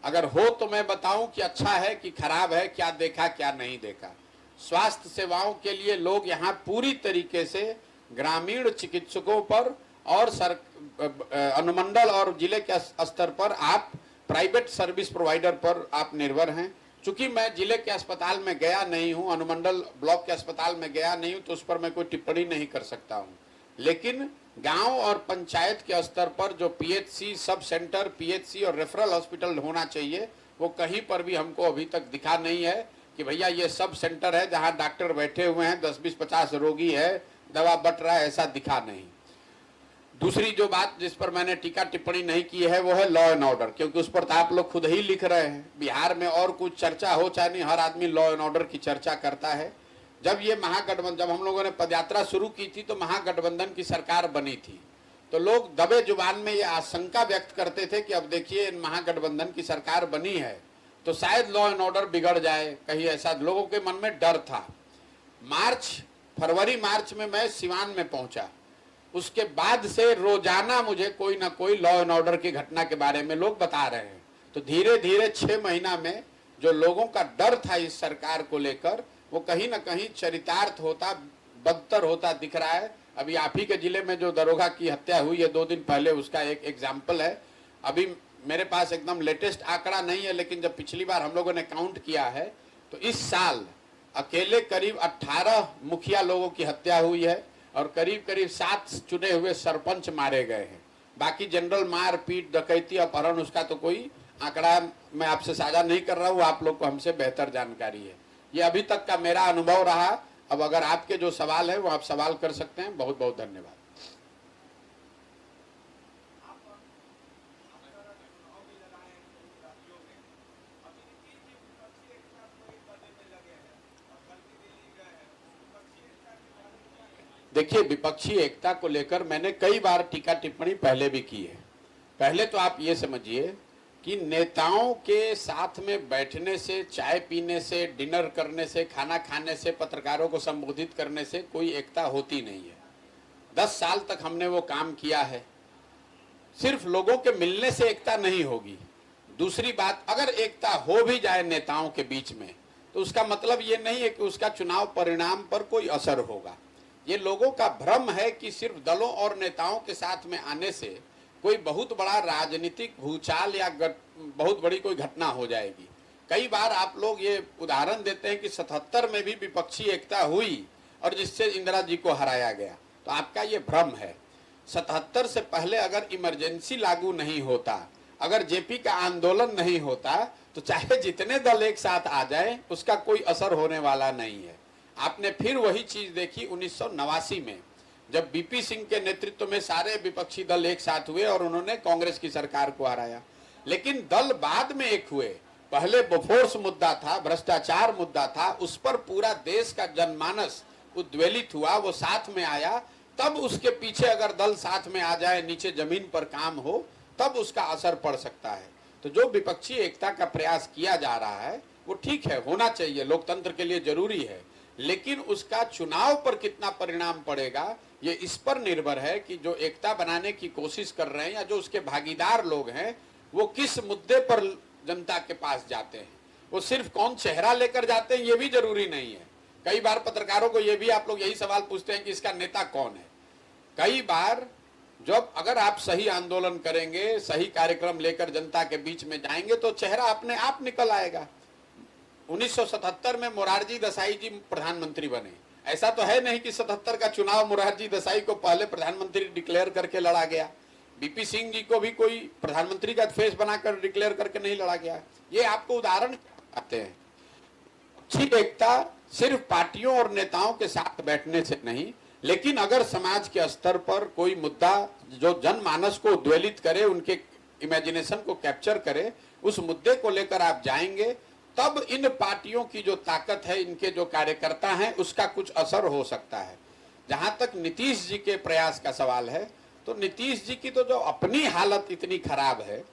अगर हो तो मैं बताऊं कि अच्छा है कि खराब है, क्या देखा क्या नहीं देखा। स्वास्थ्य सेवाओं के लिए लोग यहाँ पूरी तरीके से ग्रामीण चिकित्सकों पर और अनुमंडल और जिले के स्तर पर आप प्राइवेट सर्विस प्रोवाइडर पर आप निर्भर हैं। चूंकि मैं जिले के अस्पताल में गया नहीं हूं, अनुमंडल ब्लॉक के अस्पताल में गया नहीं हूं, तो उस पर मैं कोई टिप्पणी नहीं कर सकता हूं। लेकिन गांव और पंचायत के स्तर पर जो पीएचसी, सब सेंटर, पीएचसी और रेफरल हॉस्पिटल होना चाहिए, वो कहीं पर भी हमको अभी तक दिखा नहीं है कि भैया ये सब सेंटर है जहां डॉक्टर बैठे हुए हैं, 10, 20, 50 रोगी है, दवा बट रहा है, ऐसा दिखा नहीं। दूसरी जो बात जिस पर मैंने टीका टिप्पणी नहीं की है वो है लॉ एंड ऑर्डर, क्योंकि उस पर तो आप लोग खुद ही लिख रहे हैं। बिहार में और कुछ चर्चा हो चाहे नहीं, हर आदमी लॉ एंड ऑर्डर की चर्चा करता है। जब ये महागठबंधन, जब हम लोगों ने पदयात्रा शुरू की थी तो महागठबंधन की सरकार बनी थी, तो लोग दबे जुबान में ये आशंका व्यक्त करते थे कि अब देखिए महागठबंधन की सरकार बनी है तो शायद लॉ एंड ऑर्डर बिगड़ जाए, कहीं ऐसा लोगों के मन में डर था। फरवरी मार्च में मैं सिवान में पहुंचा, उसके बाद से रोजाना मुझे कोई ना कोई लॉ एंड ऑर्डर की घटना के बारे में लोग बता रहे हैं। तो धीरे धीरे 6 महीना में जो लोगों का डर था इस सरकार को लेकर, वो कहीं ना कहीं चरितार्थ होता, बदतर होता दिख रहा है। अभी आप ही के जिले में जो दरोगा की हत्या हुई है 2 दिन पहले, उसका एक एग्जाम्पल है। अभी मेरे पास एकदम लेटेस्ट आंकड़ा नहीं है, लेकिन जब पिछली बार हम लोगों ने काउंट किया है तो इस साल अकेले करीब 18 मुखिया लोगों की हत्या हुई है और करीब करीब 7 चुने हुए सरपंच मारे गए हैं। बाकी जनरल मार पीट, डकैती, अपहरण, उसका तो कोई आंकड़ा मैं आपसे साझा नहीं कर रहा हूँ, आप लोग को हमसे बेहतर जानकारी है। ये अभी तक का मेरा अनुभव रहा। अब अगर आपके जो सवाल है वो आप सवाल कर सकते हैं। बहुत बहुत धन्यवाद। देखिए, विपक्षी एकता को लेकर मैंने कई बार टीका टिप्पणी पहले भी की है। पहले तो आप ये समझिए कि नेताओं के साथ में बैठने से, चाय पीने से, डिनर करने से, खाना खाने से, पत्रकारों को संबोधित करने से कोई एकता होती नहीं है। 10 साल तक हमने वो काम किया है। सिर्फ लोगों के मिलने से एकता नहीं होगी। दूसरी बात, अगर एकता हो भी जाए नेताओं के बीच में, तो उसका मतलब ये नहीं है कि उसका चुनाव परिणाम पर कोई असर होगा। ये लोगों का भ्रम है कि सिर्फ दलों और नेताओं के साथ में आने से कोई बहुत बड़ा राजनीतिक भूचाल या बहुत बड़ी कोई घटना हो जाएगी। कई बार आप लोग ये उदाहरण देते हैं कि 77 में भी विपक्षी एकता हुई और जिससे इंदिरा जी को हराया गया, तो आपका ये भ्रम है। 77 से पहले अगर इमरजेंसी लागू नहीं होता, अगर जेपी का आंदोलन नहीं होता, तो चाहे जितने दल एक साथ आ जाए उसका कोई असर होने वाला नहीं है। आपने फिर वही चीज देखी 1989 में, जब बीपी सिंह के नेतृत्व में सारे विपक्षी दल एक साथ हुए और उन्होंने कांग्रेस की सरकार को हराया। लेकिन दल बाद में एक हुए। पहले बोफोर्स मुद्दा था, भ्रष्टाचार मुद्दा था, उस पर पूरा देश का जनमानस उद्वेलित हुआ, वो साथ में आया। तब उसके पीछे अगर दल साथ में आ जाए, नीचे जमीन पर काम हो, तब उसका असर पड़ सकता है। तो जो विपक्षी एकता का प्रयास किया जा रहा है वो ठीक है, होना चाहिए, लोकतंत्र के लिए जरूरी है। लेकिन उसका चुनाव पर कितना परिणाम पड़ेगा ये इस पर निर्भर है कि जो एकता बनाने की कोशिश कर रहे हैं या जो उसके भागीदार लोग हैं वो किस मुद्दे पर जनता के पास जाते हैं। वो सिर्फ कौन चेहरा लेकर जाते हैं ये भी जरूरी नहीं है। कई बार पत्रकारों को ये भी आप लोग यही सवाल पूछते हैं कि इसका नेता कौन है। कई बार जब अगर आप सही आंदोलन करेंगे, सही कार्यक्रम लेकर जनता के बीच में जाएंगे तो चेहरा अपने आप निकल आएगा। 1977 में मोरारजी देसाई जी प्रधानमंत्री बने। ऐसा तो है नहीं कि 77 का चुनाव मोरारजी देसाई को पहले प्रधानमंत्री डिक्लेयर करके लड़ा गया। बीपी सिंह जी को भी कोई प्रधानमंत्री का फेस बनाकर डिक्लेयर करके नहीं लड़ा गया। ये आपको उदाहरण आते हैं। अच्छी एकता सिर्फ पार्टियों और नेताओं के साथ बैठने से नहीं, लेकिन अगर समाज के स्तर पर कोई मुद्दा जो जनमानस को उद्वेलित करे, उनके इमेजिनेशन को कैप्चर करे, उस मुद्दे को लेकर आप जाएंगे, तब इन पार्टियों की जो ताकत है, इनके जो कार्यकर्ता हैं, उसका कुछ असर हो सकता है। जहां तक नीतीश जी के प्रयास का सवाल है, तो नीतीश जी की तो जो अपनी हालत इतनी खराब है,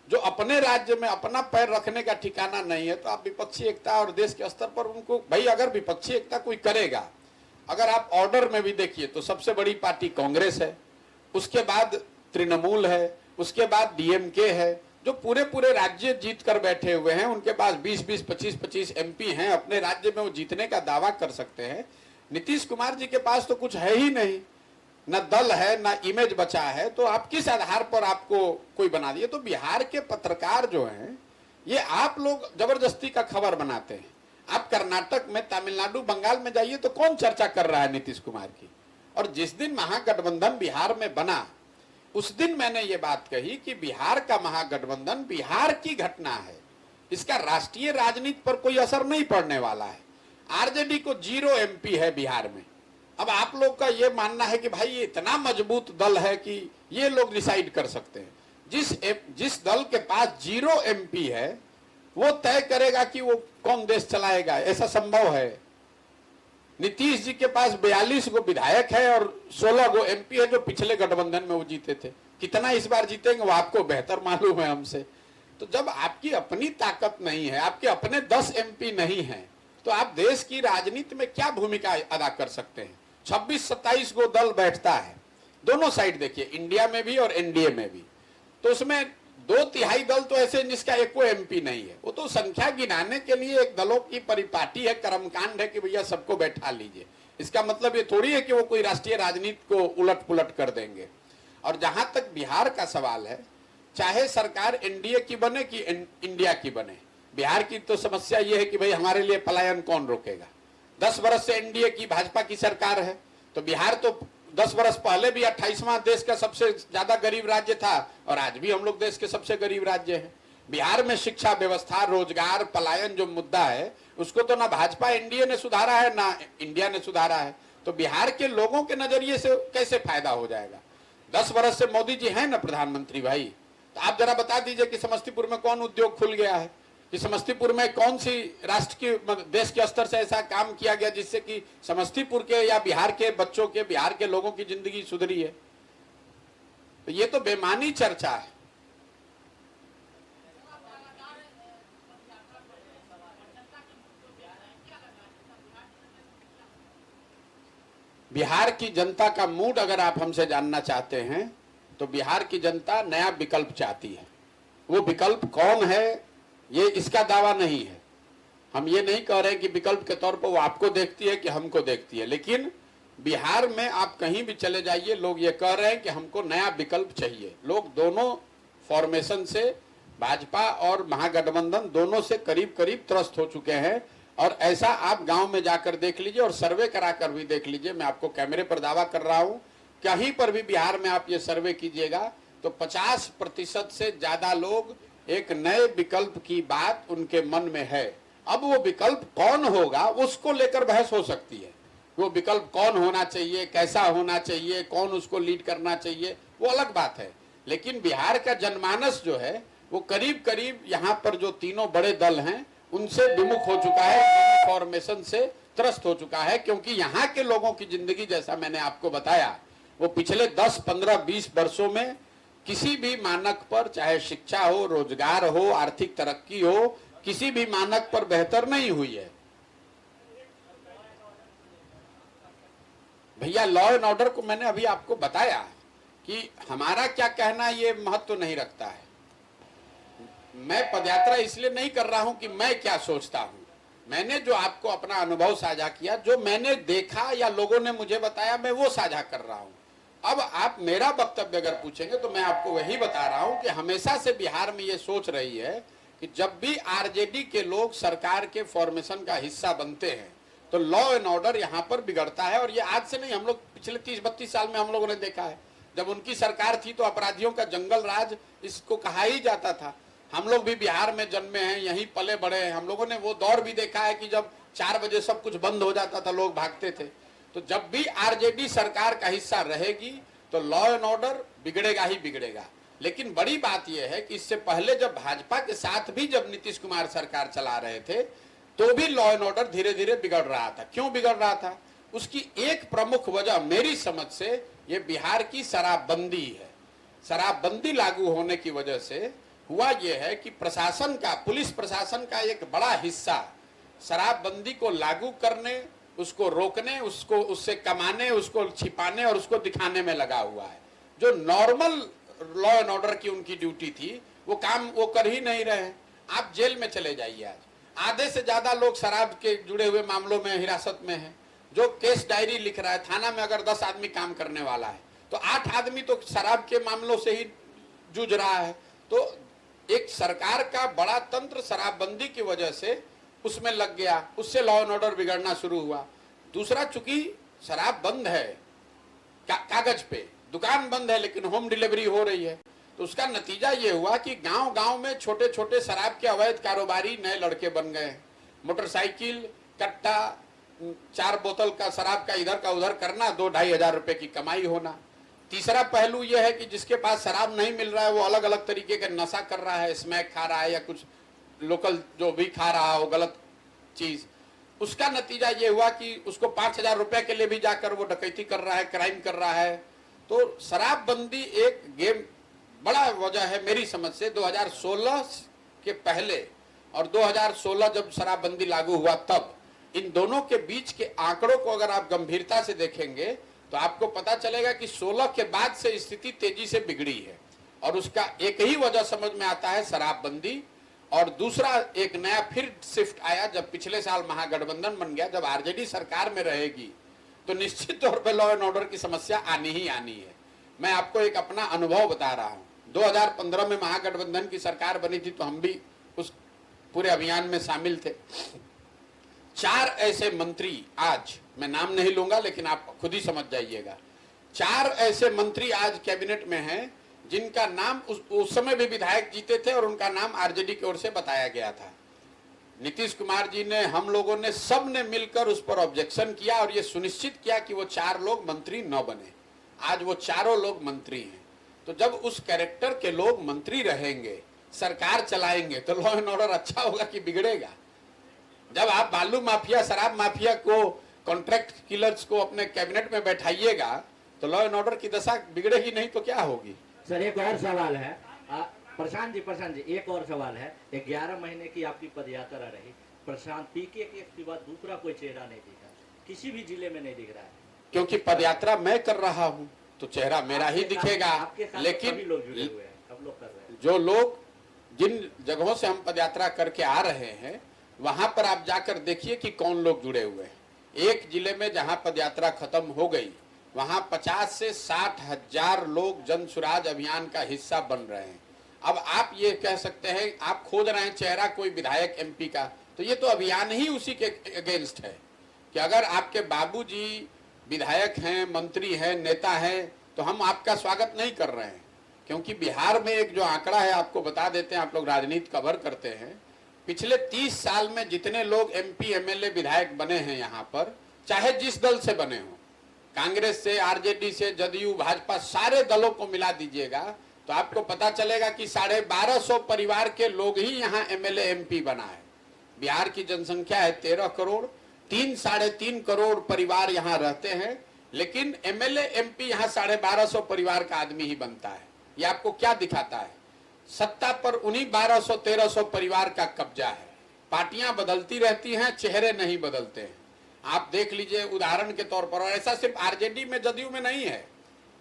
जो अपने राज्य में अपना पैर रखने का ठिकाना नहीं है, तो आप विपक्षी एकता और देश के स्तर पर उनको, भाई अगर विपक्षी एकता कोई करेगा, अगर आप ऑर्डर में भी देखिए तो सबसे बड़ी पार्टी कांग्रेस है, उसके बाद तृणमूल है, उसके बाद डीएमके है, जो पूरे राज्य जीत कर बैठे हुए हैं। उनके पास 20-20, 25-25 एमपी हैं, अपने राज्य में वो जीतने का दावा कर सकते हैं। नीतीश कुमार जी के पास तो कुछ है ही नहीं, न दल है, न इमेज बचा है, तो आप किस आधार पर आपको कोई बना दिए। तो बिहार के पत्रकार जो हैं, ये आप लोग जबरदस्ती का खबर बनाते हैं। आप कर्नाटक में, तमिलनाडु, बंगाल में जाइए तो कौन चर्चा कर रहा है नीतीश कुमार की। और जिस दिन महागठबंधन बिहार में बना, उस दिन मैंने ये बात कही कि बिहार का महागठबंधन बिहार की घटना है, इसका राष्ट्रीय राजनीति पर कोई असर नहीं पड़ने वाला है। आरजेडी को 0 एमपी है बिहार में। अब आप लोग का ये मानना है कि भाई ये इतना मजबूत दल है कि ये लोग डिसाइड कर सकते हैं। जिस दल के पास 0 एमपी है वो तय करेगा कि वो कौन देश चलाएगा, ऐसा संभव है। नीतीश जी के पास 42 गो विधायक है और 16 गो एमपी है, जो पिछले गठबंधन में वो जीते थे। कितना इस बार जीतेंगे वो आपको बेहतर मालूम है हमसे। तो जब आपकी अपनी ताकत नहीं है, आपके अपने 10 एमपी नहीं है, तो आप देश की राजनीति में क्या भूमिका अदा कर सकते हैं। 26-27 गो दल बैठता है, दोनों साइड देखिए, इंडिया में भी और एनडीए में भी, तो उसमें 2/3 दल तो ऐसे जिसका एक कोई एमपी नहीं है। वो तो संख्या गिनाने के लिए एक दलों की परिपाटी है, कर्मकांड है कि भैया सबको बैठा लीजिए। इसका मतलब ये थोड़ी है कि वो कोई राष्ट्रीय राजनीति को उलट पुलट कर देंगे। और जहां तक बिहार का सवाल है, चाहे सरकार एनडीए की बने कि इंडिया की बने, बिहार की तो समस्या ये है कि भाई हमारे लिए पलायन कौन रोकेगा। 10 वर्ष से एनडीए की भाजपा की सरकार है, तो बिहार तो 10 वर्ष पहले भी 28वां देश का सबसे ज्यादा गरीब राज्य था और आज भी हम लोग देश के सबसे गरीब राज्य हैं। बिहार में शिक्षा व्यवस्था, रोजगार, पलायन जो मुद्दा है, उसको तो ना भाजपा एनडीए ने सुधारा है ना इंडिया ने सुधारा है। तो बिहार के लोगों के नजरिए से कैसे फायदा हो जाएगा। 10 वर्ष से मोदी जी हैं ना प्रधानमंत्री भाई, तो आप जरा बता दीजिए कि समस्तीपुर में कौन उद्योग खुल गया है, कि समस्तीपुर में कौन सी राष्ट्र की देश के स्तर से ऐसा काम किया गया जिससे कि समस्तीपुर के या बिहार के बच्चों के, बिहार के लोगों की जिंदगी सुधरी है। तो ये तो बेमानी चर्चा है। बिहार की जनता का मूड अगर आप हमसे जानना चाहते हैं तो बिहार की जनता नया विकल्प चाहती है। वो विकल्प कौन है ये इसका दावा नहीं है। हम ये नहीं कह रहे कि विकल्प के तौर पर वो आपको देखती है कि हमको देखती है, लेकिन बिहार में आप कहीं भी चले जाइए, लोग ये कह रहे हैं कि हमको नया विकल्प चाहिए। लोग दोनों फॉर्मेशन से, भाजपा और महागठबंधन दोनों से करीब करीब त्रस्त हो चुके हैं। और ऐसा आप गांव में जाकर देख लीजिए और सर्वे कराकर भी देख लीजिए। मैं आपको कैमरे पर दावा कर रहा हूं, कहीं पर भी बिहार में आप ये सर्वे कीजिएगा तो 50% से ज्यादा लोग एक नए विकल्प की बात उनके मन में है। अब वो विकल्प कौन होगा उसको लेकर बहस हो सकती है। वो विकल्प कौन होना चाहिए, कैसा होना चाहिए, कौन उसको लीड करना चाहिए, वो अलग बात है। लेकिन बिहार का जनमानस जो है वो करीब करीब यहाँ पर जो तीनों बड़े दल हैं उनसे विमुख हो चुका है, फॉर्मेशन से त्रस्त हो चुका है। क्योंकि यहाँ के लोगों की जिंदगी, जैसा मैंने आपको बताया, वो पिछले 10, 15, 20 वर्षों में किसी भी मानक पर, चाहे शिक्षा हो, रोजगार हो, आर्थिक तरक्की हो, किसी भी मानक पर बेहतर नहीं हुई है। भैया लॉ एंड ऑर्डर को मैंने अभी आपको बताया कि हमारा क्या कहना ये महत्व नहीं रखता है। मैं पदयात्रा इसलिए नहीं कर रहा हूं कि मैं क्या सोचता हूं। मैंने जो आपको अपना अनुभव साझा किया, जो मैंने देखा या लोगों ने मुझे बताया, मैं वो साझा कर रहा हूं। अब आप मेरा वक्तव्य अगर पूछेंगे तो मैं आपको वही बता रहा हूं कि हमेशा से बिहार में ये सोच रही है कि जब भी आरजेडी के लोग सरकार के फॉर्मेशन का हिस्सा बनते हैं तो लॉ एंड ऑर्डर यहाँ पर बिगड़ता है। और ये आज से नहीं, हम लोग पिछले 30-32 साल में हम लोगों ने देखा है। जब उनकी सरकार थी तो अपराधियों का जंगल राज इसको कहा ही जाता था। हम लोग भी बिहार में जन्मे हैं, यहीं पले बड़े हैं। हम लोगों ने वो दौर भी देखा है कि जब 4 बजे सब कुछ बंद हो जाता था, लोग भागते थे। तो जब भी आरजेडी सरकार का हिस्सा रहेगी तो लॉ एंड ऑर्डर बिगड़ेगा ही बिगड़ेगा। लेकिन बड़ी बात यह है कि इससे पहले जब भाजपा के साथ भी जब नीतीश कुमार सरकार चला रहे थे तो भी लॉ एंड ऑर्डर धीरे धीरे बिगड़ रहा था। क्यों बिगड़ रहा था? उसकी एक प्रमुख वजह मेरी समझ से ये बिहार की शराबबंदी है। शराबबंदी लागू होने की वजह से हुआ यह है कि प्रशासन का, पुलिस प्रशासन का एक बड़ा हिस्सा शराबबंदी को लागू करने, उसको रोकने, उसको उससे कमाने, उसको छिपाने और उसको दिखाने में लगा हुआ है। जो नॉर्मल लॉ एंड ऑर्डर की उनकी ड्यूटी थी वो काम वो कर ही नहीं रहे। आप जेल में चले जाइए, आज आधे से ज्यादा लोग शराब के जुड़े हुए मामलों में हिरासत में हैं। जो केस डायरी लिख रहा है, थाना में अगर 10 आदमी काम करने वाला है तो 8 आदमी तो शराब के मामलों से ही जूझ रहा है। तो एक सरकार का बड़ा तंत्र शराबबंदी की वजह से उसमें लग गया, उससे लॉ एंड ऑर्डर बिगड़ना शुरू हुआ। दूसरा, चूंकि शराब बंद है कागज पे, दुकान बंद है लेकिन होम डिलीवरी हो रही है, तो उसका नतीजा ये हुआ कि गांव गांव में छोटे छोटे शराब के अवैध कारोबारी नए लड़के बन गए। मोटरसाइकिल, कट्टा, 4 बोतल का शराब का इधर का उधर करना, 2-2.5 हजार रुपए की कमाई होना। तीसरा पहलू यह है कि जिसके पास शराब नहीं मिल रहा है वो अलग अलग तरीके का नशा कर रहा है, स्मैक खा रहा है या कुछ लोकल जो भी खा रहा हो गलत चीज। उसका नतीजा ये हुआ कि उसको 5,000 रुपए के लिए भी जाकर वो डकैती कर रहा है, क्राइम कर रहा है। तो शराबबंदी एक गेम बड़ा वजह है मेरी समझ से। 2016 के पहले और 2016 जब शराबबंदी लागू हुआ तब इन दोनों के बीच के आंकड़ों को अगर आप गंभीरता से देखेंगे तो आपको पता चलेगा कि 16 के बाद से स्थिति तेजी से बिगड़ी है। और उसका एक ही वजह समझ में आता है, शराबबंदी। और दूसरा एक नया फिर शिफ्ट आया जब पिछले साल महागठबंधन बन गया। जब आरजेडी सरकार में रहेगी तो निश्चित तौर पे लॉ एंड ऑर्डर की समस्या आनी ही आनी है। मैं आपको एक अपना अनुभव बता रहा हूं। 2015 में महागठबंधन की सरकार बनी थी तो हम भी उस पूरे अभियान में शामिल थे। 4 ऐसे मंत्री, आज मैं नाम नहीं लूंगा लेकिन आप खुद ही समझ जाइएगा, 4 ऐसे मंत्री आज कैबिनेट में हैं जिनका नाम उस समय भी विधायक जीते थे और उनका नाम आरजेडी की ओर से बताया गया था। नीतीश कुमार जी ने, हम लोगों ने, सब ने मिलकर उस पर ऑब्जेक्शन किया और ये सुनिश्चित किया कि वो 4 लोग मंत्री न बने। आज वो चारों लोग मंत्री हैं। तो जब उस कैरेक्टर के लोग मंत्री रहेंगे, सरकार चलाएंगे, तो लॉ एंड ऑर्डर अच्छा होगा कि बिगड़ेगा? जब आप बालू माफिया, शराब माफिया को, कॉन्ट्रैक्ट किलर्स को अपने कैबिनेट में बैठाइएगा तो लॉ एंड ऑर्डर की दशा बिगड़ेगी नहीं तो क्या होगी? सर एक और सवाल है, प्रशांत जी एक और सवाल है। 11 महीने की आपकी पदयात्रा रही, प्रशांत पीके के सिवा दूसरा कोई चेहरा नहीं दिखा, किसी भी जिले में नहीं दिख रहा है। क्योंकि पदयात्रा मैं कर रहा हूं तो चेहरा मेरा ही दिखेगा। लेकिन जो लोग, जिन जगहों से हम पदयात्रा करके आ रहे हैं, वहां पर आप जाकर देखिए कि कौन लोग जुड़े हुए हैं। एक जिले में जहां पदयात्रा खत्म हो गई, वहां 50 से 60 हजार लोग जन सुराज अभियान का हिस्सा बन रहे हैं। अब आप ये कह सकते हैं, आप खोज रहे हैं चेहरा कोई विधायक एमपी का, तो ये तो अभियान ही उसी के अगेंस्ट है कि अगर आपके बाबूजी विधायक हैं, मंत्री हैं, नेता हैं, तो हम आपका स्वागत नहीं कर रहे हैं। क्योंकि बिहार में एक जो आंकड़ा है, आपको बता देते हैं, आप लोग राजनीति कवर करते हैं, पिछले 30 साल में जितने लोग एमपी, एमएलए, विधायक बने हैं यहाँ पर, चाहे जिस दल से बने हो, कांग्रेस से, आरजेडी से, जदयू, भाजपा, सारे दलों को मिला दीजिएगा तो आपको पता चलेगा कि 1250 परिवार के लोग ही यहाँ एमएलए, एमपी बना है। बिहार की जनसंख्या है 13 करोड़, 3-3.5 करोड़ परिवार यहाँ रहते हैं, लेकिन एमएलए, एमपी यहाँ 1250 परिवार का आदमी ही बनता है। ये आपको क्या दिखाता है? सत्ता पर उन्हीं 1200-1300 परिवार का कब्जा है। पार्टियां बदलती रहती हैं, चेहरे नहीं बदलते हैं। आप देख लीजिए उदाहरण के तौर पर, और ऐसा सिर्फ आरजेडी में, जदयू में नहीं है।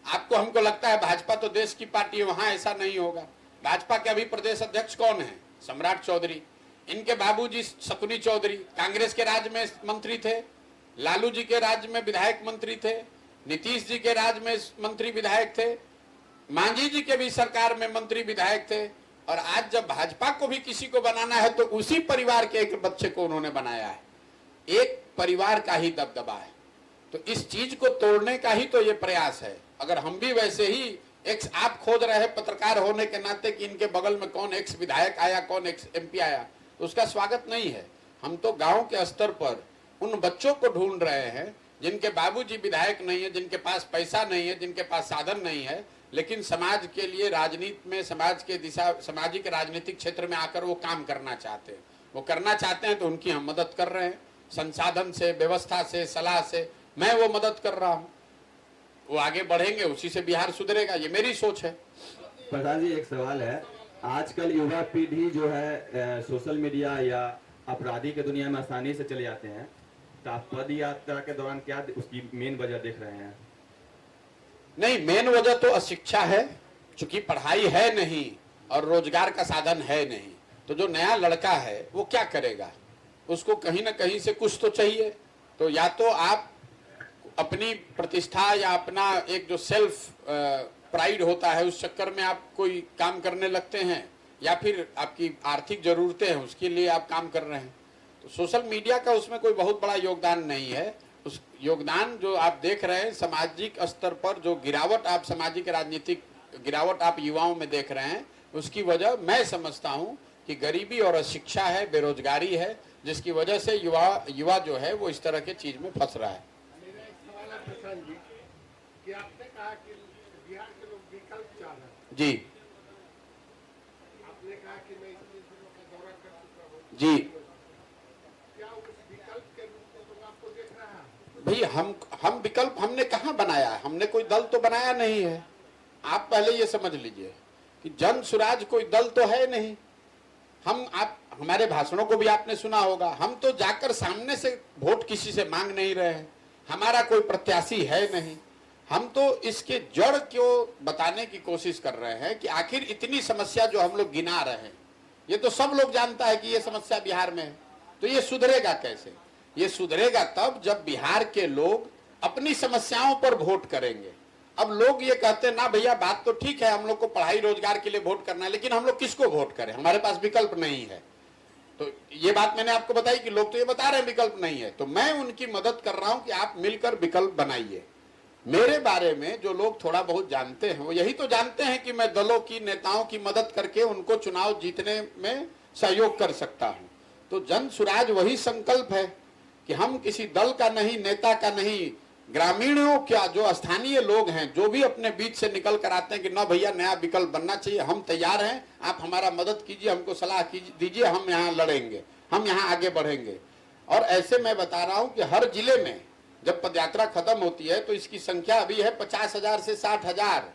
आपको, हमको लगता है भाजपा तो देश की पार्टी है, वहां ऐसा नहीं होगा। भाजपा के अभी प्रदेश अध्यक्ष कौन है? सम्राट चौधरी। इनके बाबूजी शकुनी चौधरी कांग्रेस के राज में मंत्री थे, लालू जी के राज में विधायक मंत्री थे, नीतीश जी के राज में मंत्री विधायक थे, मांझी जी के भी सरकार में मंत्री विधायक थे। और आज जब भाजपा को भी किसी को बनाना है तो उसी परिवार के एक बच्चे को उन्होंने बनाया है। एक परिवार का ही दबदबा है। तो इस चीज को तोड़ने का ही तो ये प्रयास है। अगर हम भी वैसे ही आप खोज रहे हैं पत्रकार होने के नाते कि इनके बगल में कौन एक्स विधायक आया, कौन एक्स एमपी आया, तो उसका स्वागत नहीं है। हम तो गांव के स्तर पर उन बच्चों को ढूंढ रहे हैं जिनके बाबूजी विधायक नहीं है, जिनके पास पैसा नहीं है, जिनके पास साधन नहीं है, लेकिन समाज के लिए, राजनीति में, समाज के दिशा, सामाजिक राजनीतिक क्षेत्र में आकर वो काम करना चाहते हैं। वो करना चाहते हैं तो उनकी हम मदद कर रहे हैं, संसाधन से, व्यवस्था से, सलाह से मैं वो मदद कर रहा हूँ। वो आगे बढ़ेंगे, उसी से बिहार सुधरेगा, ये मेरी सोच है। प्रधान जी एक सवाल है, आजकल युवा पीढ़ी जो है सोशल मीडिया या अपराधी के दुनिया में आसानी से चले जाते हैं, तो आप पद यात्रा के दौरान क्या उसकी मेन वजह देख रहे हैं? नहीं, मेन वजह तो अशिक्षा है, चूंकि पढ़ाई है नहीं और रोजगार का साधन है नहीं। तो जो नया लड़का है वो क्या करेगा? उसको कहीं ना कहीं से कुछ तो चाहिए। तो या तो आप अपनी प्रतिष्ठा या अपना एक जो सेल्फ प्राइड होता है, उस चक्कर में आप कोई काम करने लगते हैं, या फिर आपकी आर्थिक जरूरतें हैं उसके लिए आप काम कर रहे हैं। तो सोशल मीडिया का उसमें कोई बहुत बड़ा योगदान नहीं है। उस योगदान जो आप देख रहे हैं सामाजिक स्तर पर, जो गिरावट आप, सामाजिक राजनीतिक गिरावट आप युवाओं में देख रहे हैं, उसकी वजह मैं समझता हूं कि गरीबी और अशिक्षा है, बेरोजगारी है, जिसकी वजह से युवा जो है वो इस तरह के चीज में फंस रहा है। कि आपने कहा कि बिहार के लोग विकल्प चाह रहे हैं। जी, आपने कहा कि मैं इतने दिनों का दौरा कर चुका हूँ। जी, क्या उस विकल्प के रूप में तो आपको देख रहा है? भाई हम विकल्प हमने कहाँ बनाया है? हमने कोई दल तो बनाया नहीं है। आप पहले ये समझ लीजिए कि जन सुराज कोई दल तो है नहीं। आप हमारे भाषणों को भी आपने सुना होगा, हम तो जाकर सामने से वोट किसी से मांग नहीं रहे हैं। हमारा कोई प्रत्याशी है नहीं। हम तो इसके जड़ को बताने की कोशिश कर रहे हैं कि आखिर इतनी समस्या जो हम लोग गिना रहे हैं, ये तो सब लोग जानता है कि ये समस्या बिहार में है, तो ये सुधरेगा कैसे? ये सुधरेगा तब जब बिहार के लोग अपनी समस्याओं पर वोट करेंगे। अब लोग ये कहते हैं ना भैया बात तो ठीक है, हम लोग को पढ़ाई रोजगार के लिए वोट करना है, लेकिन हम लोग किसको वोट करें, हमारे पास विकल्प नहीं है। तो ये बात मैंने आपको बताई कि लोग तो ये बता रहे हैं विकल्प नहीं है, तो मैं उनकी मदद कर रहा हूं कि आप मिलकर विकल्प बनाइए। मेरे बारे में जो लोग थोड़ा बहुत जानते हैं वो यही तो जानते हैं कि मैं दलों की नेताओं की मदद करके उनको चुनाव जीतने में सहयोग कर सकता हूं। तो जन सुराज वही संकल्प है कि हम किसी दल का नहीं, नेता का नहीं, ग्रामीणों क्या जो स्थानीय लोग हैं, जो भी अपने बीच से निकल कर आते हैं कि ना भैया नया विकल्प बनना चाहिए, हम तैयार हैं, आप हमारा मदद कीजिए, हमको सलाह दीजिए, हम यहाँ लड़ेंगे, हम यहाँ आगे बढ़ेंगे। और ऐसे मैं बता रहा हूं कि हर जिले में जब पदयात्रा खत्म होती है तो इसकी संख्या अभी है 50,000 से 60,000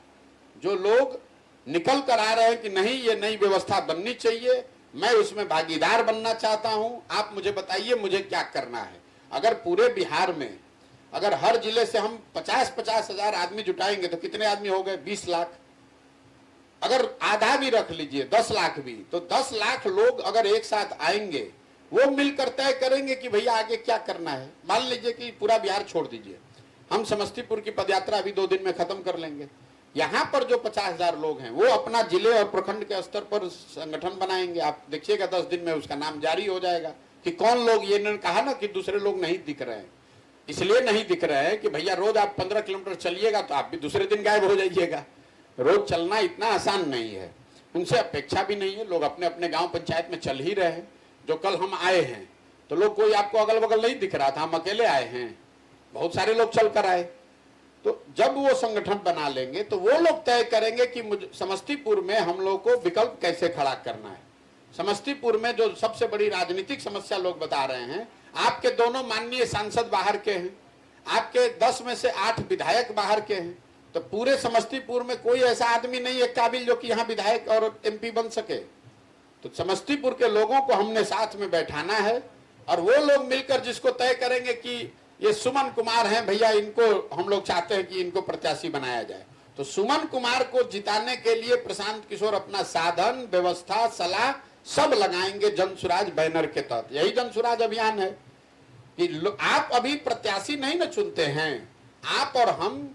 जो लोग निकल कर आ रहे हैं कि नहीं ये नई व्यवस्था बननी चाहिए, मैं उसमें भागीदार बनना चाहता हूं, आप मुझे बताइए मुझे क्या करना है। अगर पूरे बिहार में अगर हर जिले से हम 50-50 हजार आदमी जुटाएंगे तो कितने आदमी हो गए? 20 लाख। अगर आधा भी रख लीजिए 10 लाख भी, तो 10 लाख लोग अगर एक साथ आएंगे वो मिलकर तय करेंगे कि भैया आगे क्या करना है। मान लीजिए कि पूरा बिहार छोड़ दीजिए, हम समस्तीपुर की पदयात्रा अभी 2 दिन में खत्म कर लेंगे। यहाँ पर जो 50,000 लोग हैं वो अपना जिले और प्रखंड के स्तर पर संगठन बनाएंगे। आप देखिएगा 10 दिन में उसका नाम जारी हो जाएगा कि कौन लोग, ये इन्होंने कहा ना कि दूसरे लोग नहीं दिख रहे हैं, इसलिए नहीं दिख रहे हैं कि भैया रोज आप 15 किलोमीटर चलिएगा तो आप भी दूसरे दिन गायब हो जाइएगा। रोज चलना इतना आसान नहीं है, उनसे अपेक्षा भी नहीं है। लोग अपने अपने गांव पंचायत में चल ही रहे हैं। जो कल हम आए हैं तो लोग कोई आपको अगल बगल नहीं दिख रहा था, हम अकेले आए हैं, बहुत सारे लोग चल कर आए। तो जब वो संगठन बना लेंगे तो वो लोग तय करेंगे कि समस्तीपुर में हम लोग को विकल्प कैसे खड़ा करना है। समस्तीपुर में जो सबसे बड़ी राजनीतिक समस्या लोग बता रहे हैं, आपके दोनों माननीय सांसद बाहर के हैं, आपके 10 में से 8 विधायक बाहर के हैं, तो पूरे समस्तीपुर में कोई ऐसा आदमी नहीं है काबिल जो कि यहाँ विधायक और एमपी बन सके। तो समस्तीपुर के लोगों को हमने साथ में बैठाना है और वो लोग मिलकर जिसको तय करेंगे कि ये सुमन कुमार हैं भैया, इनको हम लोग चाहते हैं कि इनको प्रत्याशी बनाया जाए। तो सुमन कुमार को जिताने के लिए प्रशांत किशोर अपना साधन, व्यवस्था, सलाह सब लगाएंगे जनसुराज बैनर के तहत। यही जनसुराज अभियान है कि आप अभी प्रत्याशी नहीं न चुनते हैं, आप और हम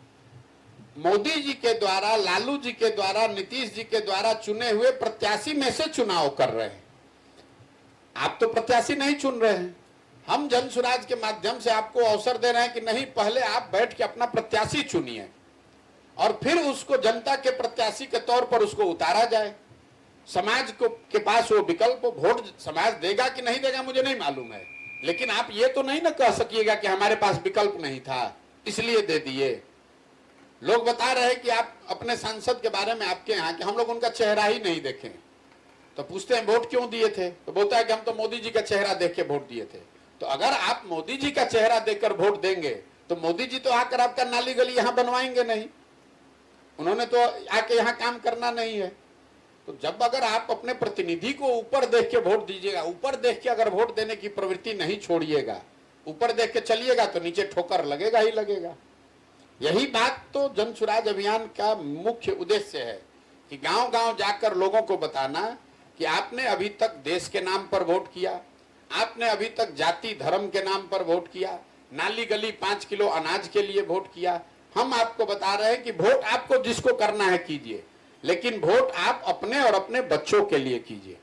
मोदी जी के द्वारा, लालू जी के द्वारा, नीतीश जी के द्वारा चुने हुए प्रत्याशी में से चुनाव कर रहे हैं। आप तो प्रत्याशी नहीं चुन रहे हैं, हम जनसुराज के माध्यम से आपको अवसर दे रहे हैं कि नहीं, पहले आप बैठ के अपना प्रत्याशी चुनिए और फिर उसको जनता के प्रत्याशी के तौर पर उसको उतारा जाए। समाज को के पास वो विकल्प, वोट समाज देगा कि नहीं देगा मुझे नहीं मालूम है, लेकिन आप ये तो नहीं ना कह सकिएगा कि हमारे पास विकल्प नहीं था इसलिए दे दिए। लोग बता रहे हैं कि आप अपने सांसद के बारे में, आपके यहाँ के हम लोग उनका चेहरा ही नहीं देखे, तो पूछते हैं वोट क्यों दिए थे, तो बोलता है कि हम तो मोदी जी का चेहरा देख के वोट दिए थे। तो अगर आप मोदी जी का चेहरा देखकर वोट देंगे तो मोदी जी तो आकर आपका नाली गली यहाँ बनवाएंगे नहीं, उन्होंने तो आके यहाँ काम करना नहीं है। तो जब अगर आप अपने प्रतिनिधि को ऊपर देख के वोट दीजिएगा, ऊपर देख के अगर वोट देने की प्रवृत्ति नहीं छोड़िएगा, ऊपर देख के चलिएगा तो नीचे ठोकर लगेगा ही लगेगा। यही बात तो जनसुराज अभियान का मुख्य उद्देश्य है कि गांव गांव जाकर लोगों को बताना कि आपने अभी तक देश के नाम पर वोट किया, आपने अभी तक जाति धर्म के नाम पर वोट किया, नाली गली 5 किलो अनाज के लिए वोट किया। हम आपको बता रहे हैं कि वोट आपको जिसको करना है कीजिए, लेकिन वोट आप अपने और अपने बच्चों के लिए कीजिए।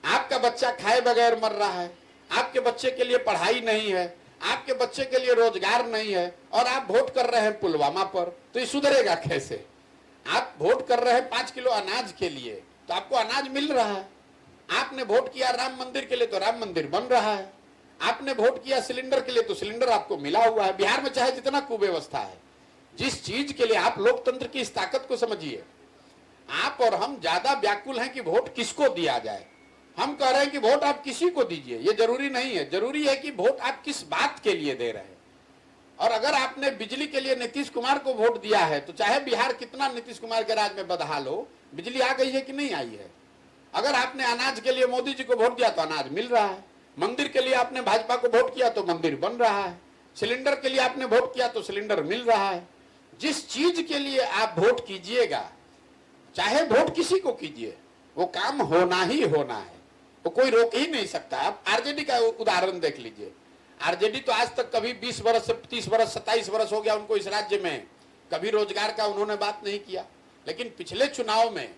आपका बच्चा खाए बगैर मर रहा है, आपके बच्चे के लिए पढ़ाई नहीं है, आपके बच्चे के लिए रोजगार नहीं है और आप वोट कर रहे हैं पुलवामा पर, तो ये सुधरेगा कैसे? आप वोट कर रहे हैं 5 किलो अनाज के लिए तो आपको अनाज मिल रहा है, आपने वोट किया राम मंदिर के लिए तो राम मंदिर बन रहा है, आपने वोट किया सिलेंडर के लिए तो सिलेंडर आपको मिला हुआ है। बिहार में चाहे जितना कुव्यवस्था है, जिस चीज के लिए आप लोकतंत्र की इस ताकत को समझिए। आप और हम ज्यादा व्याकुल हैं कि वोट किसको दिया जाए। हम कह रहे हैं कि वोट आप किसी को दीजिए, ये जरूरी नहीं है, जरूरी है कि वोट आप किस बात के लिए दे रहे हैं। और अगर आपने बिजली के लिए नीतीश कुमार को वोट दिया है तो चाहे बिहार कितना नीतीश कुमार के राज में बदहाल हो, बिजली आ गई है कि नहीं आई है। अगर आपने अनाज के लिए मोदी जी को वोट दिया तो अनाज मिल रहा है, मंदिर के लिए आपने भाजपा को वोट किया तो मंदिर बन रहा है, सिलेंडर के लिए आपने वोट किया तो सिलेंडर मिल रहा है। जिस चीज के लिए आप वोट कीजिएगा, चाहे वोट किसी को कीजिए, वो काम होना ही होना है, वो कोई रोक ही नहीं सकता। आप आरजेडी का उदाहरण देख लीजिए। आरजेडी तो आज तक कभी 20 वर्ष से 30 वर्ष 27 वर्ष हो गया उनको इस राज्य में, कभी रोजगार का उन्होंने बात नहीं किया। लेकिन पिछले चुनाव में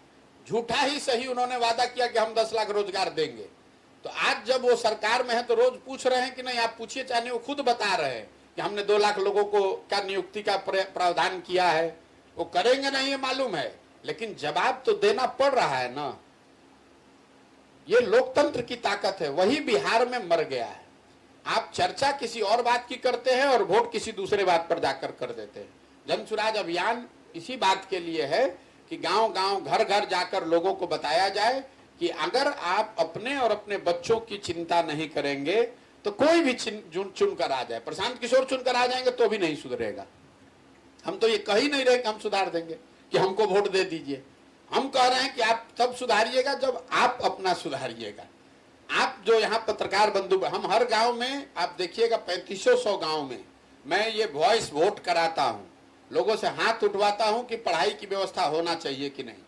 झूठा ही सही उन्होंने वादा किया कि हम 10 लाख रोजगार देंगे। तो आज जब वो सरकार में है तो रोज पूछ रहे हैं कि नहीं, आप पूछिए, चाहे वो खुद बता रहे हैं कि हमने 2 लाख लोगों को क्या नियुक्ति का प्रावधान किया है। वो करेंगे नहीं, ये मालूम है, लेकिन जवाब तो देना पड़ रहा है ना। ये लोकतंत्र की ताकत है, वही बिहार में मर गया है। आप चर्चा किसी और बात की करते हैं और वोट किसी दूसरे बात पर जाकर कर देते हैं। जन सुराज अभियान इसी बात के लिए है कि गांव गांव घर घर जाकर लोगों को बताया जाए कि अगर आप अपने और अपने बच्चों की चिंता नहीं करेंगे तो कोई भी चुनकर आ जाए, प्रशांत किशोर चुनकर आ जाएंगे तो भी नहीं सुधरेगा। हम तो ये कह ही नहीं रहे कि हम सुधार देंगे, कि हमको वोट दे दीजिए। हम कह रहे हैं कि आप तब सुधारिएगा जब आप अपना सुधारिएगा। आप जो यहाँ पत्रकार बंधु, हम हर गांव में आप देखिएगा 3500 गांव में मैं ये वॉइस वोट कराता हूँ, लोगों से हाथ उठवाता हूँ कि पढ़ाई की व्यवस्था होना चाहिए कि नहीं।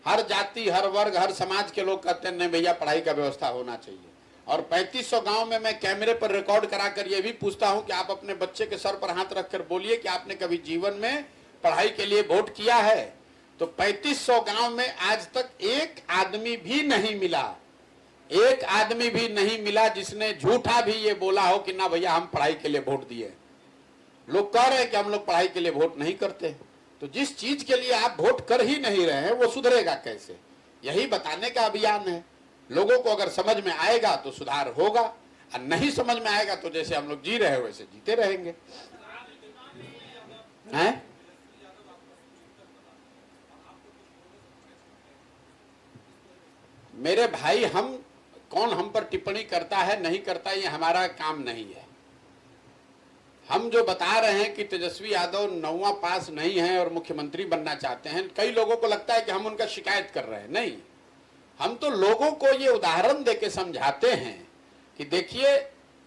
हर जाति, हर वर्ग, हर समाज के लोग कहते हैं नहीं भैया पढ़ाई का व्यवस्था होना चाहिए। और 3500 गांव में मैं कैमरे पर रिकॉर्ड कराकर ये भी पूछता हूँ कि आप अपने बच्चे के सर पर हाथ रखकर बोलिए कि आपने कभी जीवन में पढ़ाई के लिए वोट किया है। तो 3500 गांव में आज तक एक आदमी भी नहीं मिला, एक आदमी भी नहीं मिला जिसने झूठा भी ये बोला हो कि ना भैया हम पढ़ाई के लिए वोट दिए। लोग कह रहे हैं कि हम लोग पढ़ाई के लिए वोट नहीं करते। तो जिस चीज के लिए आप वोट कर ही नहीं रहे हैं वो सुधरेगा कैसे, यही बताने का अभियान है। लोगों को अगर समझ में आएगा तो सुधार होगा, और नहीं समझ में आएगा तो जैसे हम लोग जी रहे हैं वैसे जीते रहेंगे। हैं? मेरे भाई, हम कौन हम पर टिप्पणी करता है नहीं करता ये हमारा काम नहीं है। हम जो बता रहे हैं कि तेजस्वी यादव 9वां पास नहीं है और मुख्यमंत्री बनना चाहते हैं, कई लोगों को लगता है कि हम उनका शिकायत कर रहे हैं। नहीं, हम तो लोगों को ये उदाहरण देके समझाते हैं कि देखिए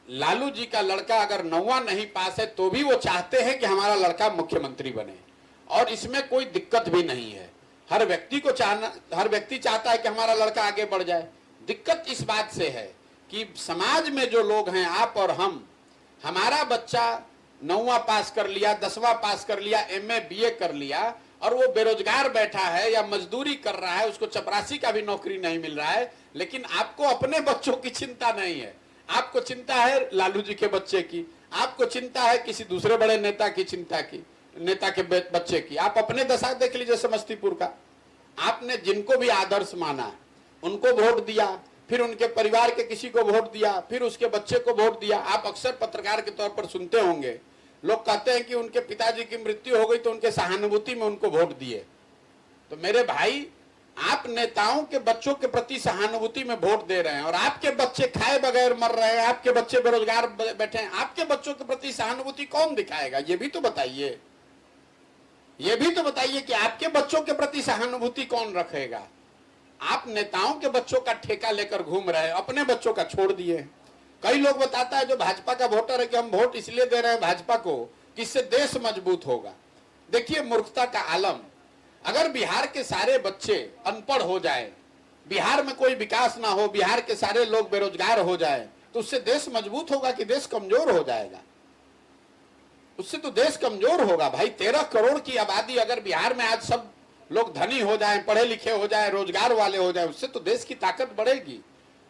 लालू जी का लड़का अगर 9वां नहीं पास है तो भी वो चाहते हैं कि हमारा लड़का मुख्यमंत्री बने, और इसमें कोई दिक्कत भी नहीं है। हर व्यक्ति चाहता है कि हमारा लड़का आगे बढ़ जाए। दिक्कत इस बात से है कि समाज में जो लोग हैं, आप और हम, हमारा बच्चा 9वां पास कर लिया, 10वां पास कर लिया, MA BA कर लिया और वो बेरोजगार बैठा है या मजदूरी कर रहा है, उसको चपरासी का भी नौकरी नहीं मिल रहा है, लेकिन आपको अपने बच्चों की चिंता नहीं है। आपको चिंता है लालू जी के बच्चे की, आपको चिंता है किसी दूसरे बड़े नेता के बच्चे की। आप अपने दशा देख लीजिए समस्तीपुर का। आपने जिनको भी आदर्श माना उनको वोट दिया, फिर उनके परिवार के किसी को वोट दिया, फिर उसके बच्चे को वोट दिया। आप अक्सर पत्रकार के तौर पर सुनते होंगे, लोग कहते हैं कि उनके पिताजी की मृत्यु हो गई तो उनके सहानुभूति में उनको वोट दिए। तो मेरे भाई, आप नेताओं के बच्चों के प्रति सहानुभूति में वोट दे रहे हैं और आपके बच्चे खाए बगैर मर रहे हैं, आपके बच्चे बेरोजगार बैठे हैं। आपके बच्चों के प्रति सहानुभूति कौन दिखाएगा? ये भी तो बताइए, ये भी तो बताइए कि आपके बच्चों के प्रति सहानुभूति कौन रखेगा? आप नेताओं के बच्चों का ठेका लेकर घूम रहे हैं, अपने बच्चों का छोड़ दिए। कई लोग बताता है जो भाजपा का वोटर है कि हम वोट इसलिए दे रहे हैं भाजपा को कि इससे देश मजबूत होगा। देखिए मूर्खता का आलम। अगर बिहार के सारे बच्चे अनपढ़ हो जाए, बिहार में कोई विकास ना हो, बिहार के सारे लोग बेरोजगार हो जाए, तो उससे देश मजबूत होगा कि देश कमजोर हो जाएगा? उससे तो देश कमजोर होगा भाई। 13 करोड़ की आबादी अगर बिहार में आज सब लोग धनी हो जाएं, पढ़े लिखे हो जाएं, रोजगार वाले हो जाएं, उससे तो देश की ताकत बढ़ेगी।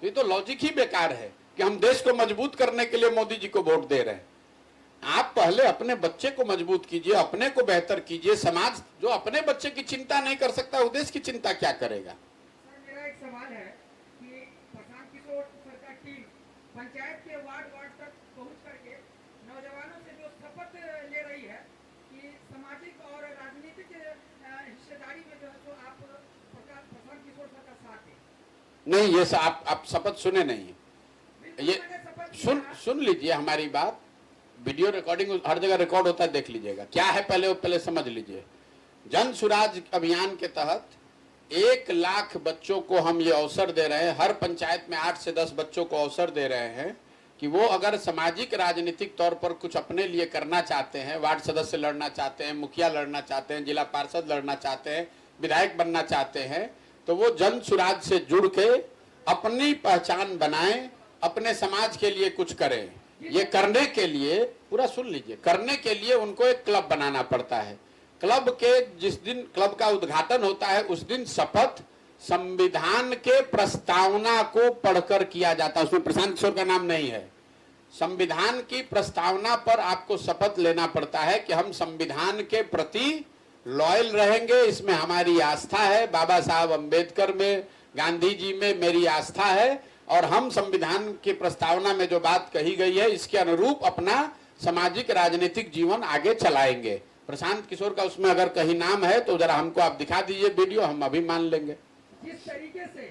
ये तो लॉजिक ही बेकार है कि हम देश को मजबूत करने के लिए मोदी जी को वोट दे रहे हैं। आप पहले अपने बच्चे को मजबूत कीजिए, अपने को बेहतर कीजिए। समाज जो अपने बच्चे की चिंता नहीं कर सकता वो देश की चिंता क्या करेगा? सर, मेरा एक सवाल है कि प्रशांत किशोर सर का टीम पंचायत के वार्ड तक पहुंच करके नौजवानों से जो शपथ ले रही है कि सामाजिक और राजनीतिक हिस्सेदारी में जो है तो आप प्रशांत किशोर सर का साथ है। नहीं, ये आप शपथ सुने नहीं। ये सुन लीजिए हमारी बात। वीडियो रिकॉर्डिंग हर जगह रिकॉर्ड होता है, देख लीजिएगा। क्या है पहले समझ लीजिए। जन सुराज अभियान के तहत 1 लाख बच्चों को हम ये अवसर दे रहे हैं। हर पंचायत में 8 से 10 बच्चों को अवसर दे रहे हैं कि वो अगर सामाजिक राजनीतिक तौर पर कुछ अपने लिए करना चाहते हैं, वार्ड सदस्य लड़ना चाहते हैं, मुखिया लड़ना चाहते हैं, जिला पार्षद लड़ना चाहते हैं, विधायक बनना चाहते हैं, तो वो जन सुराज से जुड़ के अपनी पहचान बनाएं, अपने समाज के लिए कुछ करें। ये करने के लिए, पूरा सुन लीजिए, करने के लिए उनको एक क्लब बनाना पड़ता है। क्लब के जिस दिन क्लब का उद्घाटन होता है उस दिन शपथ संविधान के प्रस्तावना को पढ़कर किया जाता है। उसमें प्रशांत किशोर का नाम नहीं है। संविधान की प्रस्तावना पर आपको शपथ लेना पड़ता है कि हम संविधान के प्रति लॉयल रहेंगे, इसमें हमारी आस्था है, बाबा साहब अम्बेडकर में, गांधी जी में मेरी आस्था है, और हम संविधान की प्रस्तावना में जो बात कही गई है इसके अनुरूप अपना सामाजिक राजनीतिक जीवन आगे चलाएंगे। प्रशांत किशोर का उसमें अगर कहीं नाम है तो जरा हमको आप दिखा दीजिए वीडियो, हम अभी मान लेंगे। जिस तरीके से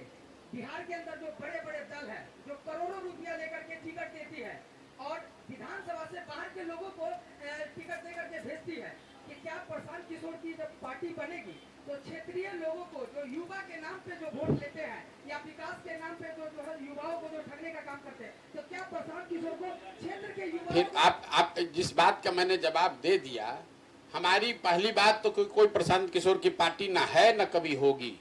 बिहार के अंदर जो बड़े बड़े दल है जो करोड़ों रुपया लेकर के टिकट देती है और विधानसभा से बाहर के लोगों को टिकट देकर के भेजती है, कि क्या प्रशांत किशोर की जब पार्टी बनेगी तो क्षेत्रीय लोगों को जो युवा के नाम पे जो वोट लेते हैं या विकास के नाम पे जो है युवाओं को जो ठगने का काम करते हैं, तो क्या प्रशांत किशोर को क्षेत्र के युवाओं फिर आप जिस बात का मैंने जवाब दे दिया, हमारी पहली बात तो कोई प्रशांत किशोर की पार्टी ना है न कभी होगी।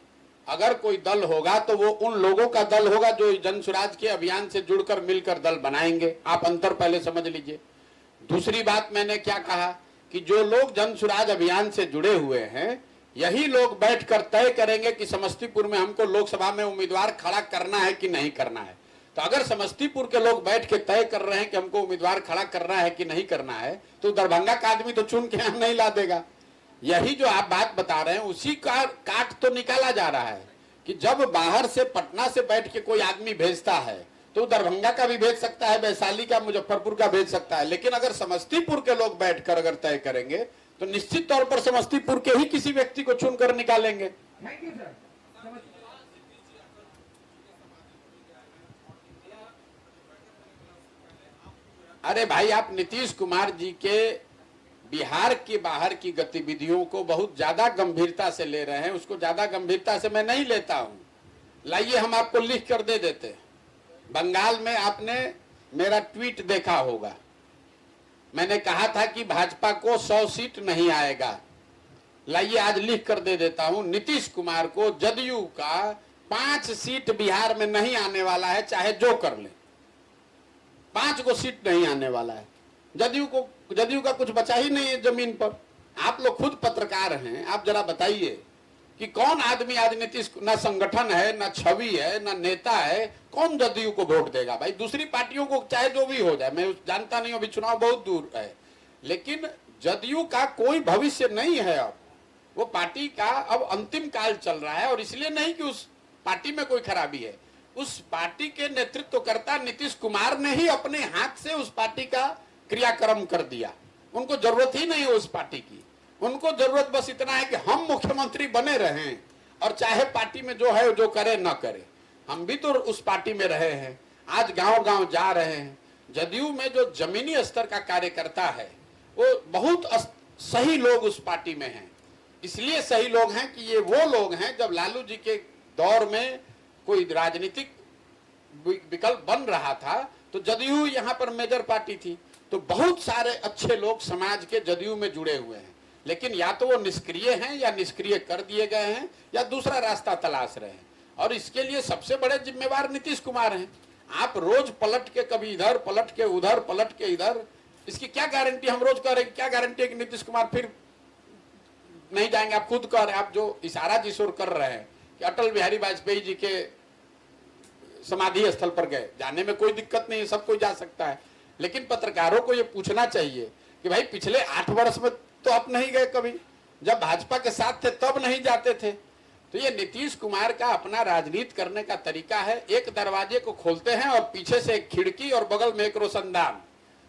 अगर कोई दल होगा तो वो उन लोगों का दल होगा जो जन सुराज के अभियान से जुड़कर मिलकर दल बनाएंगे। आप अंतर पहले समझ लीजिए। दूसरी बात मैंने क्या कहा कि जो लोग जन सुराज अभियान से जुड़े हुए हैं यही लोग बैठकर तय करेंगे कि समस्तीपुर में हमको लोकसभा में उम्मीदवार खड़ा करना है कि नहीं करना है। तो अगर समस्तीपुर के लोग बैठ के तय कर रहे हैं कि हमको उम्मीदवार खड़ा करना है कि नहीं करना है, तो दरभंगा का आदमी तो चुन के यहाँ नहीं ला देगा। यही जो आप बात बता रहे हैं उसी का काट तो निकाला जा रहा है कि जब बाहर से पटना से बैठ के कोई आदमी भेजता है तो दरभंगा का भी भेज सकता है, वैशाली का, मुजफ्फरपुर का भेज सकता है, लेकिन अगर समस्तीपुर के लोग बैठकर अगर तय करेंगे तो निश्चित तौर पर समस्तीपुर के ही किसी व्यक्ति को चुनकर निकालेंगे। Thank you sir. अरे भाई, आप नीतीश कुमार जी के बिहार के बाहर की गतिविधियों को बहुत ज्यादा गंभीरता से ले रहे हैं। उसको ज्यादा गंभीरता से मैं नहीं लेता हूं। लाइए हम आपको लिख कर दे देते हैं। बंगाल में आपने मेरा ट्वीट देखा होगा, मैंने कहा था कि भाजपा को 100 सीट नहीं आएगा। लाइए आज लिख कर दे देता हूं, नीतीश कुमार को जदयू का 5 सीट बिहार में नहीं आने वाला है, चाहे जो कर ले। 5 को सीट नहीं आने वाला है। जदयू का कुछ बचा ही नहीं है जमीन पर। आप लोग खुद पत्रकार हैं, आप जरा बताइए कि कौन आदमी आज नीतीश, ना संगठन है, ना छवि है, ना नेता है, कौन जदयू को वोट देगा? भाई दूसरी पार्टियों को चाहे जो भी हो जाए, मैं जानता नहीं हूं, अभी चुनाव बहुत दूर है, लेकिन जदयू का कोई भविष्य नहीं है। अब वो पार्टी का अब अंतिम काल चल रहा है, और इसलिए नहीं कि उस पार्टी में कोई खराबी है, उस पार्टी के नेतृत्वकर्ता नीतीश कुमार ने ही अपने हाथ से उस पार्टी का क्रियाक्रम कर दिया। उनको जरूरत ही नहीं है उस पार्टी की। उनको जरूरत बस इतना है कि हम मुख्यमंत्री बने रहें, और चाहे पार्टी में जो है जो करे ना करे। हम भी तो उस पार्टी में रहे हैं, आज गांव-गांव जा रहे हैं। जदयू में जो जमीनी स्तर का कार्यकर्ता है वो बहुत सही लोग उस पार्टी में हैं। इसलिए सही लोग हैं कि ये वो लोग हैं, जब लालू जी के दौर में कोई राजनीतिक विकल्प बन रहा था तो जदयू यहाँ पर मेजर पार्टी थी। तो बहुत सारे अच्छे लोग समाज के जदयू में जुड़े हुए हैं, लेकिन या तो वो निष्क्रिय हैं या निष्क्रिय कर दिए गए हैं या दूसरा रास्ता तलाश रहे हैं, और इसके लिए सबसे बड़े जिम्मेवार नीतीश कुमार हैं। आप रोज पलट के कभी इधर पलट के उधर पलट के इधर, इसकी क्या गारंटी? हम रोज कह रहे हैं, क्या गारंटी है कि नीतीश कुमार फिर नहीं जाएंगे? आप खुद कह रहे हैं, आप जो इशारा जिसोर कर रहे हैं कि अटल बिहारी वाजपेयी जी के समाधि स्थल पर गए, जाने में कोई दिक्कत नहीं है, सब कोई जा सकता है, लेकिन पत्रकारों को ये पूछना चाहिए कि भाई पिछले 8 वर्ष में तो आप नहीं गए कभी, जब भाजपा के साथ थे तब नहीं जाते थे। तो ये नीतीश कुमार का अपना राजनीति करने का तरीका है। एक दरवाजे को खोलते हैं और पीछे से एक खिड़की और बगल में एक रोशनदान,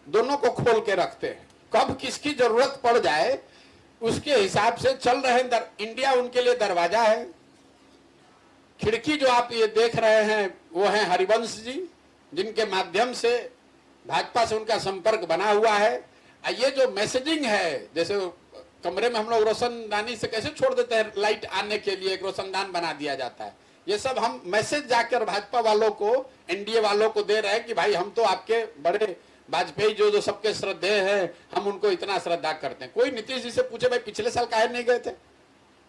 दोनों को खोल के रखते हैं। कब किसकी जरूरत पड़ जाए उसके हिसाब से चल रहे हैं। इंडिया उनके लिए दरवाजा है। खिड़की जो आप ये देख रहे हैं वो है हरिवंश जी, जिनके माध्यम से भाजपा से उनका संपर्क बना हुआ है। ये जो मैसेजिंग है, जैसे कमरे में हम लोग रोशनदानी से कैसे छोड़ देते हैं, लाइट आने के लिए एक रोशनदान बना दिया जाता है, ये सब हम मैसेज जाकर भाजपा वालों को, एनडीए वालों को दे रहे हैं कि भाई हम तो आपके बड़े वाजपेयी जो सबके श्रद्धेय हैं, हम उनको इतना श्रद्धा करते हैं। कोई नीतीश जी से पूछे भाई पिछले साल काहे नहीं गए थे,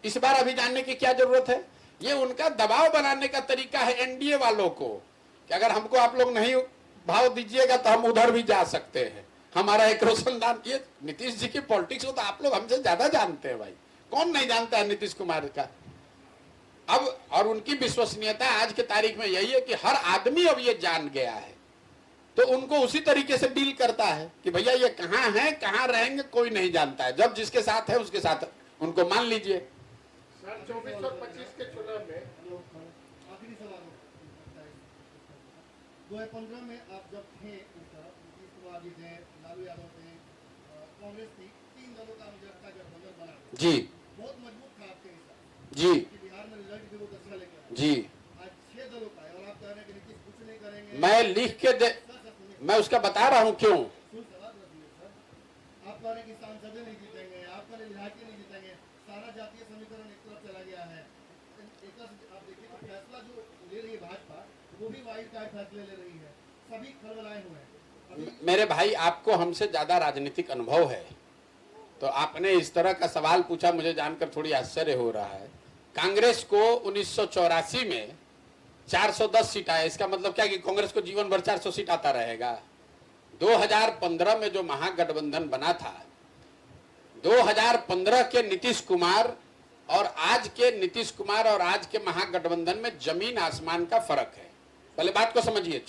इस बार अभी जानने की क्या जरूरत है। ये उनका दबाव बनाने का तरीका है एनडीए वालों को कि अगर हमको आप लोग नहीं भाव दीजिएगा तो हम उधर भी जा सकते हैं, हमारा एक रोशनदान। ये नीतीश जी की पॉलिटिक्स को तो आप लोग हमसे ज्यादा जानते हैं भाई, कौन नहीं जानता है नीतीश कुमार का। अब और उनकी विश्वसनीयता आज के तारीख में यही है कि हर आदमी अब ये जान गया है, तो उनको उसी तरीके से डील करता है कि भैया ये कहाँ है, कहाँ रहेंगे, कोई नहीं जानता है। जब जिसके साथ है उसके साथ उनको मान लीजिए। सर 24 और 25 के चुनाव में आखिरी सवाल 2015 में आप जब थे उस तरफ, नीतीश कुमार जी थे, लालू यादव थे, कांग्रेस थी, 3 दलों का मुझे लगता है गठबंधन बना जी बहुत मजबूत था आपके हिसाब जी से। बिहार में रिजल्ट भी बहुत अच्छा लेके आए। जी। आज 6 दलों का है और आप कह रहे हैं कि नीतीश कुछ नहीं करेंगे। मैं लिख के दे, मैं उसका बता रहा हूँ क्यों। सुन सवाल रखिए सर, आप कह रहे हैं कि सांसद नहीं जीतेंगे, आप कह रहे हैं विधायक नहीं जीतेंगे, सारा जातीय समीकरण एक तरफ चला गया है। आप देखिए तो फैसला जो ले रही है भाजपा, वो भी वाइल्ड कार्ड फैसले ले रही है, सभी खलबलाए हुए हैं। मेरे भाई आपको हमसे ज्यादा राजनीतिक अनुभव है, तो आपने इस तरह का सवाल पूछा, मुझे जानकर थोड़ी आश्चर्य हो रहा है। कांग्रेस को 1984 में 410 सीट आया, इसका मतलब क्या कि कांग्रेस को जीवन भर 400 सीट आता रहेगा। 2015 में जो महागठबंधन बना था, 2015 के नीतीश कुमार और आज के नीतीश कुमार और आज के महागठबंधन में जमीन आसमान का फर्क है। पहले बात को समझिए।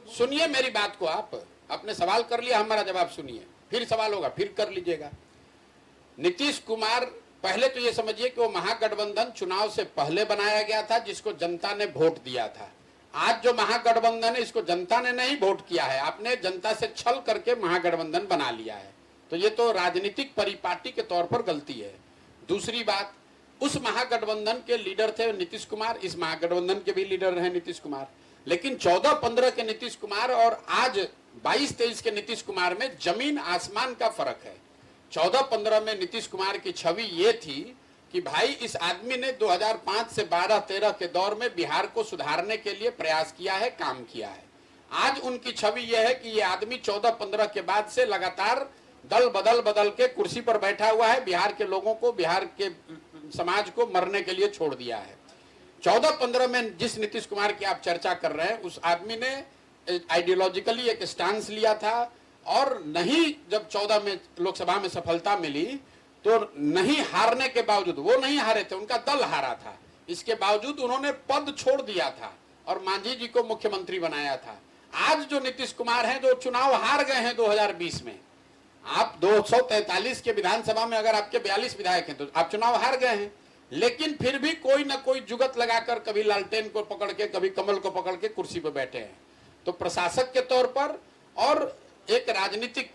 सुनिए मेरी बात को, आप अपने सवाल कर लिया, हमारा जवाब सुनिए, फिर सवाल होगा फिर कर लीजिएगा। नीतीश कुमार, पहले तो ये समझिए कि वो महागठबंधन चुनाव से पहले बनाया गया था, जिसको जनता ने वोट दिया था। आज जो महागठबंधन है इसको जनता ने नहीं वोट किया है, आपने जनता से छल करके महागठबंधन बना लिया है। तो ये तो राजनीतिक परिपाटी के तौर पर गलती है। दूसरी बात, उस महागठबंधन के लीडर थे नीतीश कुमार, इस महागठबंधन के भी लीडर हैं नीतीश कुमार। लेकिन 14-15 के नीतीश कुमार और आज 22-23 के नीतीश कुमार में जमीन आसमान का फर्क है। 14-15 में नीतीश कुमार की छवि ये थी कि भाई इस आदमी ने 2005 से 12-13 के दौर में बिहार को सुधारने के लिए प्रयास किया है, काम किया है। आज उनकी छवि यह है कि ये आदमी 14-15 के बाद से लगातार दल बदल के कुर्सी पर बैठा हुआ है, बिहार के लोगों को, बिहार के समाज को मरने के लिए छोड़ दिया है। 14-15 में जिस नीतीश कुमार की आप चर्चा कर रहे हैं, उस आदमी ने आइडियोलॉजिकली एक स्टांस लिया था, और नहीं जब 14 में लोकसभा में सफलता मिली तो नहीं हारने के बावजूद, वो नहीं हारे थे, उनका दल हारा था, इसके बावजूद उन्होंने पद छोड़ दिया था और मांझी जी को मुख्यमंत्री बनाया था। आज जो नीतीश कुमार हैं, जो चुनाव हार गए हैं 2020 में, आप 243 के विधानसभा में अगर आपके 42 विधायक हैं तो आप चुनाव हार गए हैं, लेकिन फिर भी कोई ना कोई जुगत लगाकर कभी लालटेन को पकड़ के, कभी कमल को पकड़ के कुर्सी पर बैठे हैं। तो प्रशासक के तौर पर और एक राजनीतिक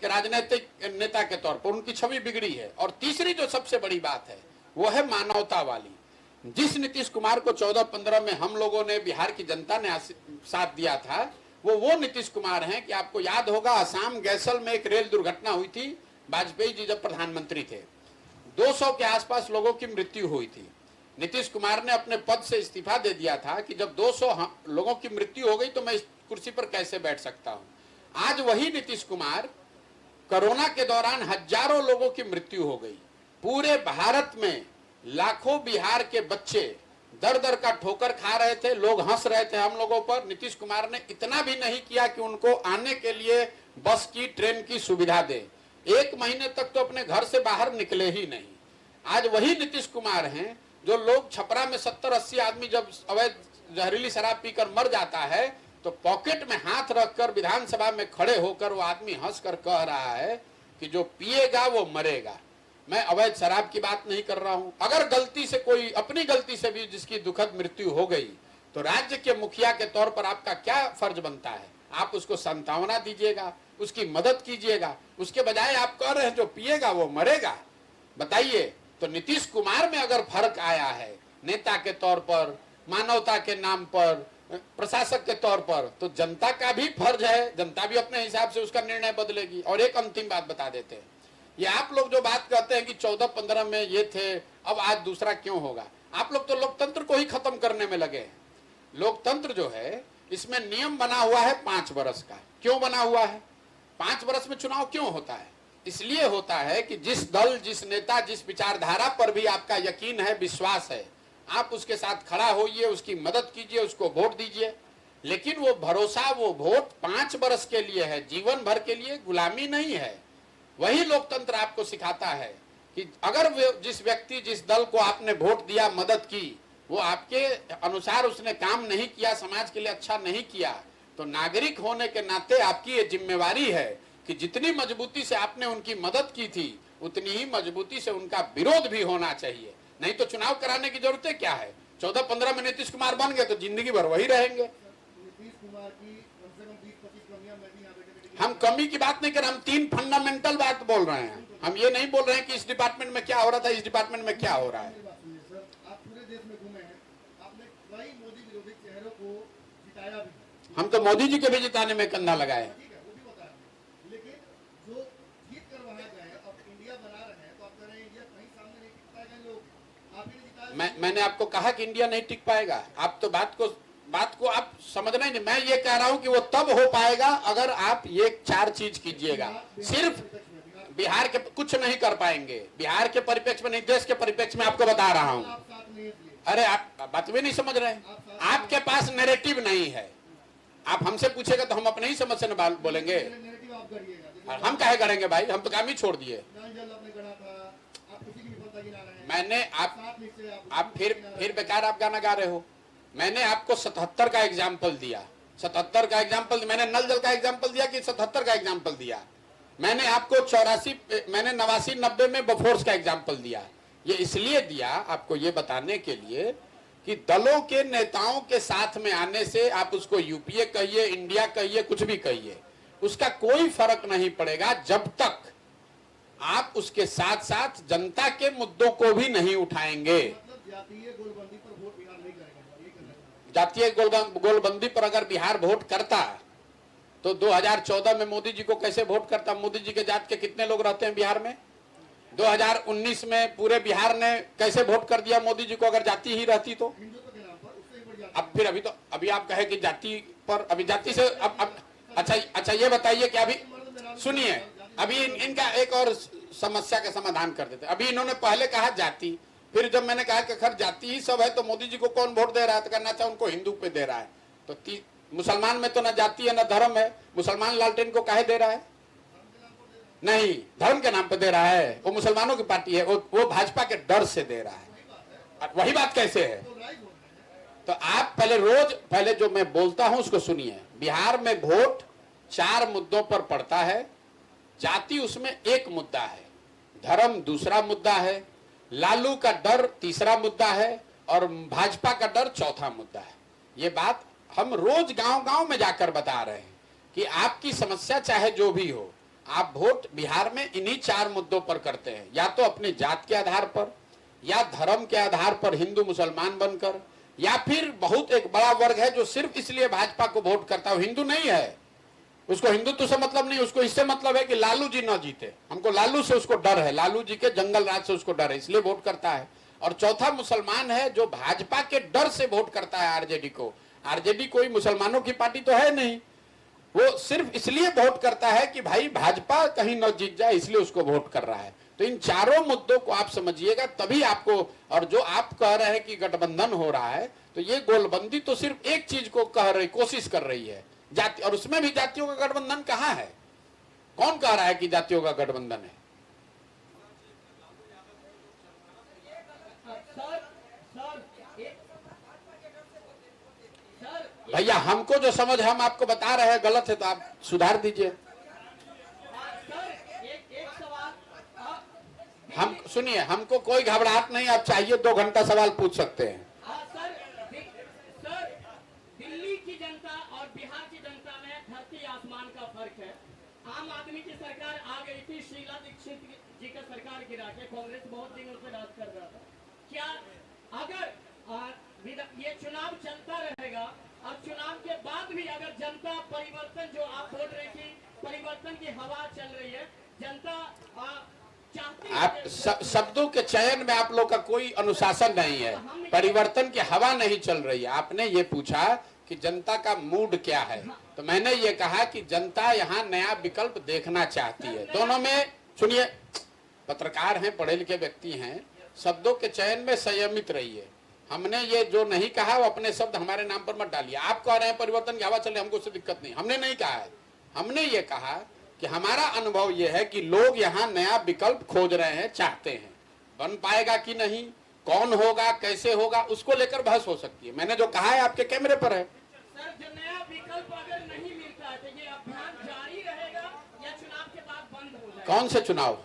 नेता के तौर पर उनकी छवि बिगड़ी है। और तीसरी जो सबसे बड़ी बात है वो है मानवता वाली। जिस नीतीश कुमार को 14-15 में हम लोगों ने, बिहार की जनता ने साथ दिया था, वो नीतीश कुमार हैं कि आपको याद होगा असम गैसल में एक रेल दुर्घटना हुई थी, वाजपेयी जी जब प्रधानमंत्री थे, 200 के आसपास लोगों की मृत्यु हुई थी। नीतीश कुमार ने अपने पद से इस्तीफा दे दिया था कि जब 200 लोगों की मृत्यु हो गई तो मैं इस कुर्सी पर कैसे बैठ सकता हूं। आज वही नीतीश कुमार, कोरोना के दौरान हजारों लोगों की मृत्यु हो गई, पूरे भारत में लाखों बिहार के बच्चे दर दर का ठोकर खा रहे थे, लोग हंस रहे थे हम लोगों पर। नीतीश कुमार ने इतना भी नहीं किया कि उनको आने के लिए बस की, ट्रेन की सुविधा दे। 1 महीने तक तो अपने घर से बाहर निकले ही नहीं। आज वही नीतीश कुमार हैं जो लोग छपरा में 70-80 आदमी जब अवैध जहरीली शराब पीकर मर जाता है तो पॉकेट में हाथ रखकर विधानसभा में खड़े होकर वो आदमी हंसकर कह रहा है कि जो पिएगा वो मरेगा। मैं अवैध शराब की बात नहीं कर रहा हूं। अगर गलती से कोई, अपनी गलती से भी जिसकी दुखद मृत्यु हो गई, तो राज्य के मुखिया के तौर पर आपका क्या फर्ज बनता है? आप उसको सांत्वना दीजिएगा, उसकी मदद कीजिएगा। उसके बजाय आप कह रहे हैं जो पिएगा वो मरेगा। बताइए, तो नीतीश कुमार में अगर फर्क आया है नेता के तौर पर, मानवता के नाम पर, प्रशासक के तौर पर, तो जनता का भी फर्ज है, जनता भी अपने हिसाब से उसका निर्णय बदलेगी। और एक अंतिम बात बता देते हैं, ये आप लोग जो बात कहते हैं कि 14-15 में ये थे, अब आज दूसरा क्यों होगा? आप लोग तो लोकतंत्र को ही खत्म करने में लगे हैं। लोकतंत्र जो है इसमें नियम बना हुआ है 5 वर्ष का। क्यों बना हुआ है? 5 वर्ष में चुनाव क्यों होता है? इसलिए होता है कि जिस दल, जिस नेता, जिस विचारधारा पर भी आपका यकीन है, विश्वास है, आप उसके साथ खड़ा होइए, उसकी मदद कीजिए, उसको वोट दीजिए। लेकिन वो भरोसा, वो वोट 5 वर्ष के लिए है, जीवन भर के लिए गुलामी नहीं है। वही लोकतंत्र आपको सिखाता है कि अगर जिस व्यक्ति, जिस दल को आपने वोट दिया, मदद की, वो आपके अनुसार उसने काम नहीं किया, समाज के लिए अच्छा नहीं किया, तो नागरिक होने के नाते आपकी ये जिम्मेवारी है कि जितनी मजबूती से आपने उनकी मदद की थी, उतनी ही मजबूती से उनका विरोध भी होना चाहिए। नहीं तो चुनाव कराने की जरूरत क्या है? 14-15 में नीतीश कुमार बन गए तो जिंदगी भर वही रहेंगे। नीतीश कुमार की कम से कम 20-25 कमियां मैं भी यहाँ बैठे हम कमी की बात नहीं कर रहे, हम 3 फंडामेंटल बात बोल रहे हैं। हम ये नहीं बोल रहे हैं कि इस डिपार्टमेंट में क्या हो रहा था, इस डिपार्टमेंट में क्या हो रहा है। सर, आप पूरे देश में घूमे हैं, आपने कई मोदी विरोधी चेहरों को जिताया भी है। हम तो मोदी जी के भी जिताने में कंधा लगाए। ठीक है, वो भी बता रहे हैं, लेकिन जो जीत कर वहां गए, अब इंडिया बना रहे हैं, तो आप कह रहे हैं इंडिया कहीं सामने नहीं टिक पाएगा। लोग आप ही नहीं जिताया। मैंने आपको कहा कि इंडिया नहीं टिक पाएगा। आप तो बात को आप समझना ही नहीं। मैं ये कह रहा हूं कि वो तब हो पाएगा अगर आप ये 4 चीज कीजिएगा। सिर्फ बिहार के कुछ नहीं कर पाएंगे, बिहार के परिप्रेक्ष्य में नहीं, देश के परिप्रेक्ष्य में आपको बता रहा हूं। आप साथ नहीं इसलिए अरे आप बात भी नहीं समझ रहे हैं। आपके पास नैरेटिव नहीं है। आप हमसे पूछेगा तो हम अपने ही समझ से न बोलेंगे। नेगेटिव आप करिएगा। हम काहे करेंगे भाई? हम तो काम ही छोड़ दिए। जल आपने गढ़ा था, आप किसी की विफलता गिना रहे हैं। मैंने साथ निश्चय आप फिर बेकार आप गाना गा रहे हो। मैंने आपको 77 का एग्जाम्पल दिया, 77 का एग्जाम्पल, मैंने नल जल का एग्जाम्पल दिया कि 77 का एग्जाम्पल दिया। मैंने आपको 89, मैंने 89-90 में बफोर्स का एग्जाम्पल दिया। ये इसलिए दिया आपको ये बताने के लिए कि दलों के नेताओं के साथ में आने से आप उसको यूपीए कहिए, इंडिया कहिए, कुछ भी कहिए, उसका कोई फर्क नहीं पड़ेगा जब तक आप उसके साथ साथ जनता के मुद्दों को भी नहीं उठाएंगे। मतलब जातीय गोलबंदी पर वोट बिहार नहीं करेगा, ये कहना चाहते हैं। जातीय गोलबंदी पर अगर बिहार वोट करता तो 2014 में मोदी जी को कैसे वोट करता? मोदी जी के जात के कितने लोग रहते हैं बिहार में? 2019 में पूरे बिहार ने कैसे वोट कर दिया मोदी जी को अगर जाति ही रहती तो? हिंदुत्व के नाम पर उससे ही बढ़ जाती अब फिर अभी आप कहे कि जाति पर, अभी जाति से अब अच्छा ये बताइए कि अभी सुनिए, अभी इनका एक और समस्या का समाधान कर देते। अभी इन्होंने पहले कहा जाति, फिर जब मैंने कहा कि खैर जाति ही सब है तो मोदी जी को कौन वोट दे रहा है, तो कहना चाहे उनको हिंदू पे दे रहा है। तो मुसलमान में तो ना जाति है ना धर्म है, मुसलमान लालटेन को काहे दे रहा है? नहीं, धर्म के नाम पे दे रहा है। वो मुसलमानों की पार्टी है, वो भाजपा के डर से दे रहा है। वही बात कैसे है? तो आप पहले जो मैं बोलता हूं उसको सुनिए। बिहार में वोट 4 मुद्दों पर पड़ता है। जाति उसमें एक मुद्दा है, धर्म दूसरा मुद्दा है, लालू का डर तीसरा मुद्दा है और भाजपा का डर चौथा मुद्दा है। ये बात हम रोज गांव-गांव में जाकर बता रहे हैं कि आपकी समस्या चाहे जो भी हो, आप वोट बिहार में इन्हीं 4 मुद्दों पर करते हैं, या तो अपनी जात के आधार पर, या धर्म के आधार पर हिंदू मुसलमान बनकर, या फिर बहुत एक बड़ा वर्ग है जो सिर्फ इसलिए भाजपा को वोट करता है, हिंदू नहीं है, उसको हिंदुत्व से मतलब नहीं, उसको इससे मतलब है कि लालू जी ना जीते, हमको लालू से उसको डर है, लालू जी के जंगल राज से उसको डर है, इसलिए वोट करता है। और चौथा मुसलमान है जो भाजपा के डर से वोट करता है आरजेडी को। आरजेडी कोई मुसलमानों की पार्टी तो है नहीं, वो सिर्फ इसलिए वोट करता है कि भाई भाजपा कहीं न जीत जाए, इसलिए उसको वोट कर रहा है। तो इन चारों मुद्दों को आप समझिएगा तभी आपको, और जो आप कह रहे हैं कि गठबंधन हो रहा है, तो ये गोलबंदी तो सिर्फ एक चीज को कोशिश कर रही है, जाति, और उसमें भी जातियों का गठबंधन कहाँ है? कौन कह रहा है कि जातियों का गठबंधन है? भैया हमको जो समझ हम आपको बता रहे हैं गलत है तो आप सुधार दीजिए। हम सुनिए, हमको कोई घबराहट नहीं, आप चाहिए 2 घंटा सवाल पूछ सकते हैं। सर, दिल्ली की जनता और बिहार की जनता में धरती आसमान का फर्क है। आम आदमी की सरकार आ गई थी, शीला दीक्षित जी का सरकार गिरा के कांग्रेस बहुत दिनों से राज कर रहा था। क्या अगर ये चुनाव चलता रहेगा और चुनाव के बाद भी अगर जनता परिवर्तन, जो आप बोल रहे थी परिवर्तन की हवा चल रही है, जनता चाहती है आप शब्दों के चयन में आप लोग का कोई अनुशासन नहीं है, परिवर्तन की हवा नहीं चल रही है। आपने ये पूछा कि जनता का मूड क्या है, तो मैंने ये कहा कि जनता यहाँ नया विकल्प देखना चाहती है। दोनों में सुनिए, पत्रकार हैं, पढ़े लिखे व्यक्ति हैं, शब्दों के चयन में संयमित रहिए। हमने ये जो नहीं कहा वो अपने शब्द हमारे नाम पर मत डालिए। आप कह रहे हैं परिवर्तन की हवा चले, हमको उससे दिक्कत नहीं, हमने नहीं कहा है। हमने ये कहा कि हमारा अनुभव ये है कि लोग यहाँ नया विकल्प खोज रहे हैं, चाहते हैं। बन पाएगा कि नहीं, कौन होगा, कैसे होगा, उसको लेकर बहस हो सकती है। मैंने जो कहा है आपके कैमरे पर है। सर, जो नया विकल्प अगर नहीं मिलता है तो ये अभियान जारी रहेगा या चुनाव के बाद बंद हो जाएगा? कौन से चुनाव?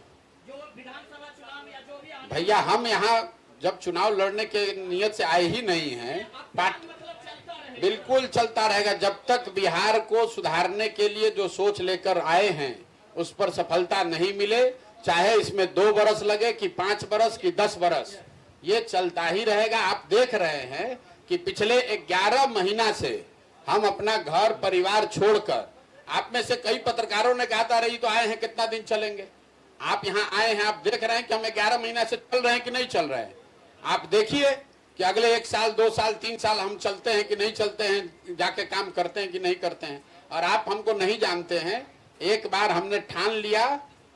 जो विधानसभा चुनाव या जो भी भैया, हम यहाँ जब चुनाव लड़ने के नियत से आए ही नहीं हैं। मतलब चलता रहेगा? बिल्कुल चलता रहेगा जब तक बिहार को सुधारने के लिए जो सोच लेकर आए हैं उस पर सफलता नहीं मिले, चाहे इसमें 2 बरस लगे कि 5 बरस कि 10 बरस, ये चलता ही रहेगा। आप देख रहे हैं कि पिछले 11 महीना से हम अपना घर परिवार छोड़कर, आप में से कई पत्रकारों ने कहा था रही तो आए हैं, कितना दिन चलेंगे। आप यहाँ आए हैं, आप देख रहे हैं कि हम 11 महीना से चल रहे हैं कि नहीं चल रहे हैं। आप देखिए कि अगले 1 साल 2 साल 3 साल हम चलते हैं कि नहीं चलते हैं, जाके काम करते हैं कि नहीं करते हैं। और आप हमको नहीं जानते हैं। एक बार हमने ठान लिया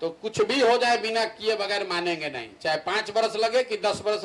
तो कुछ भी हो जाए बिना किए बगैर मानेंगे नहीं, चाहे 5 बरस लगे कि 10 बरस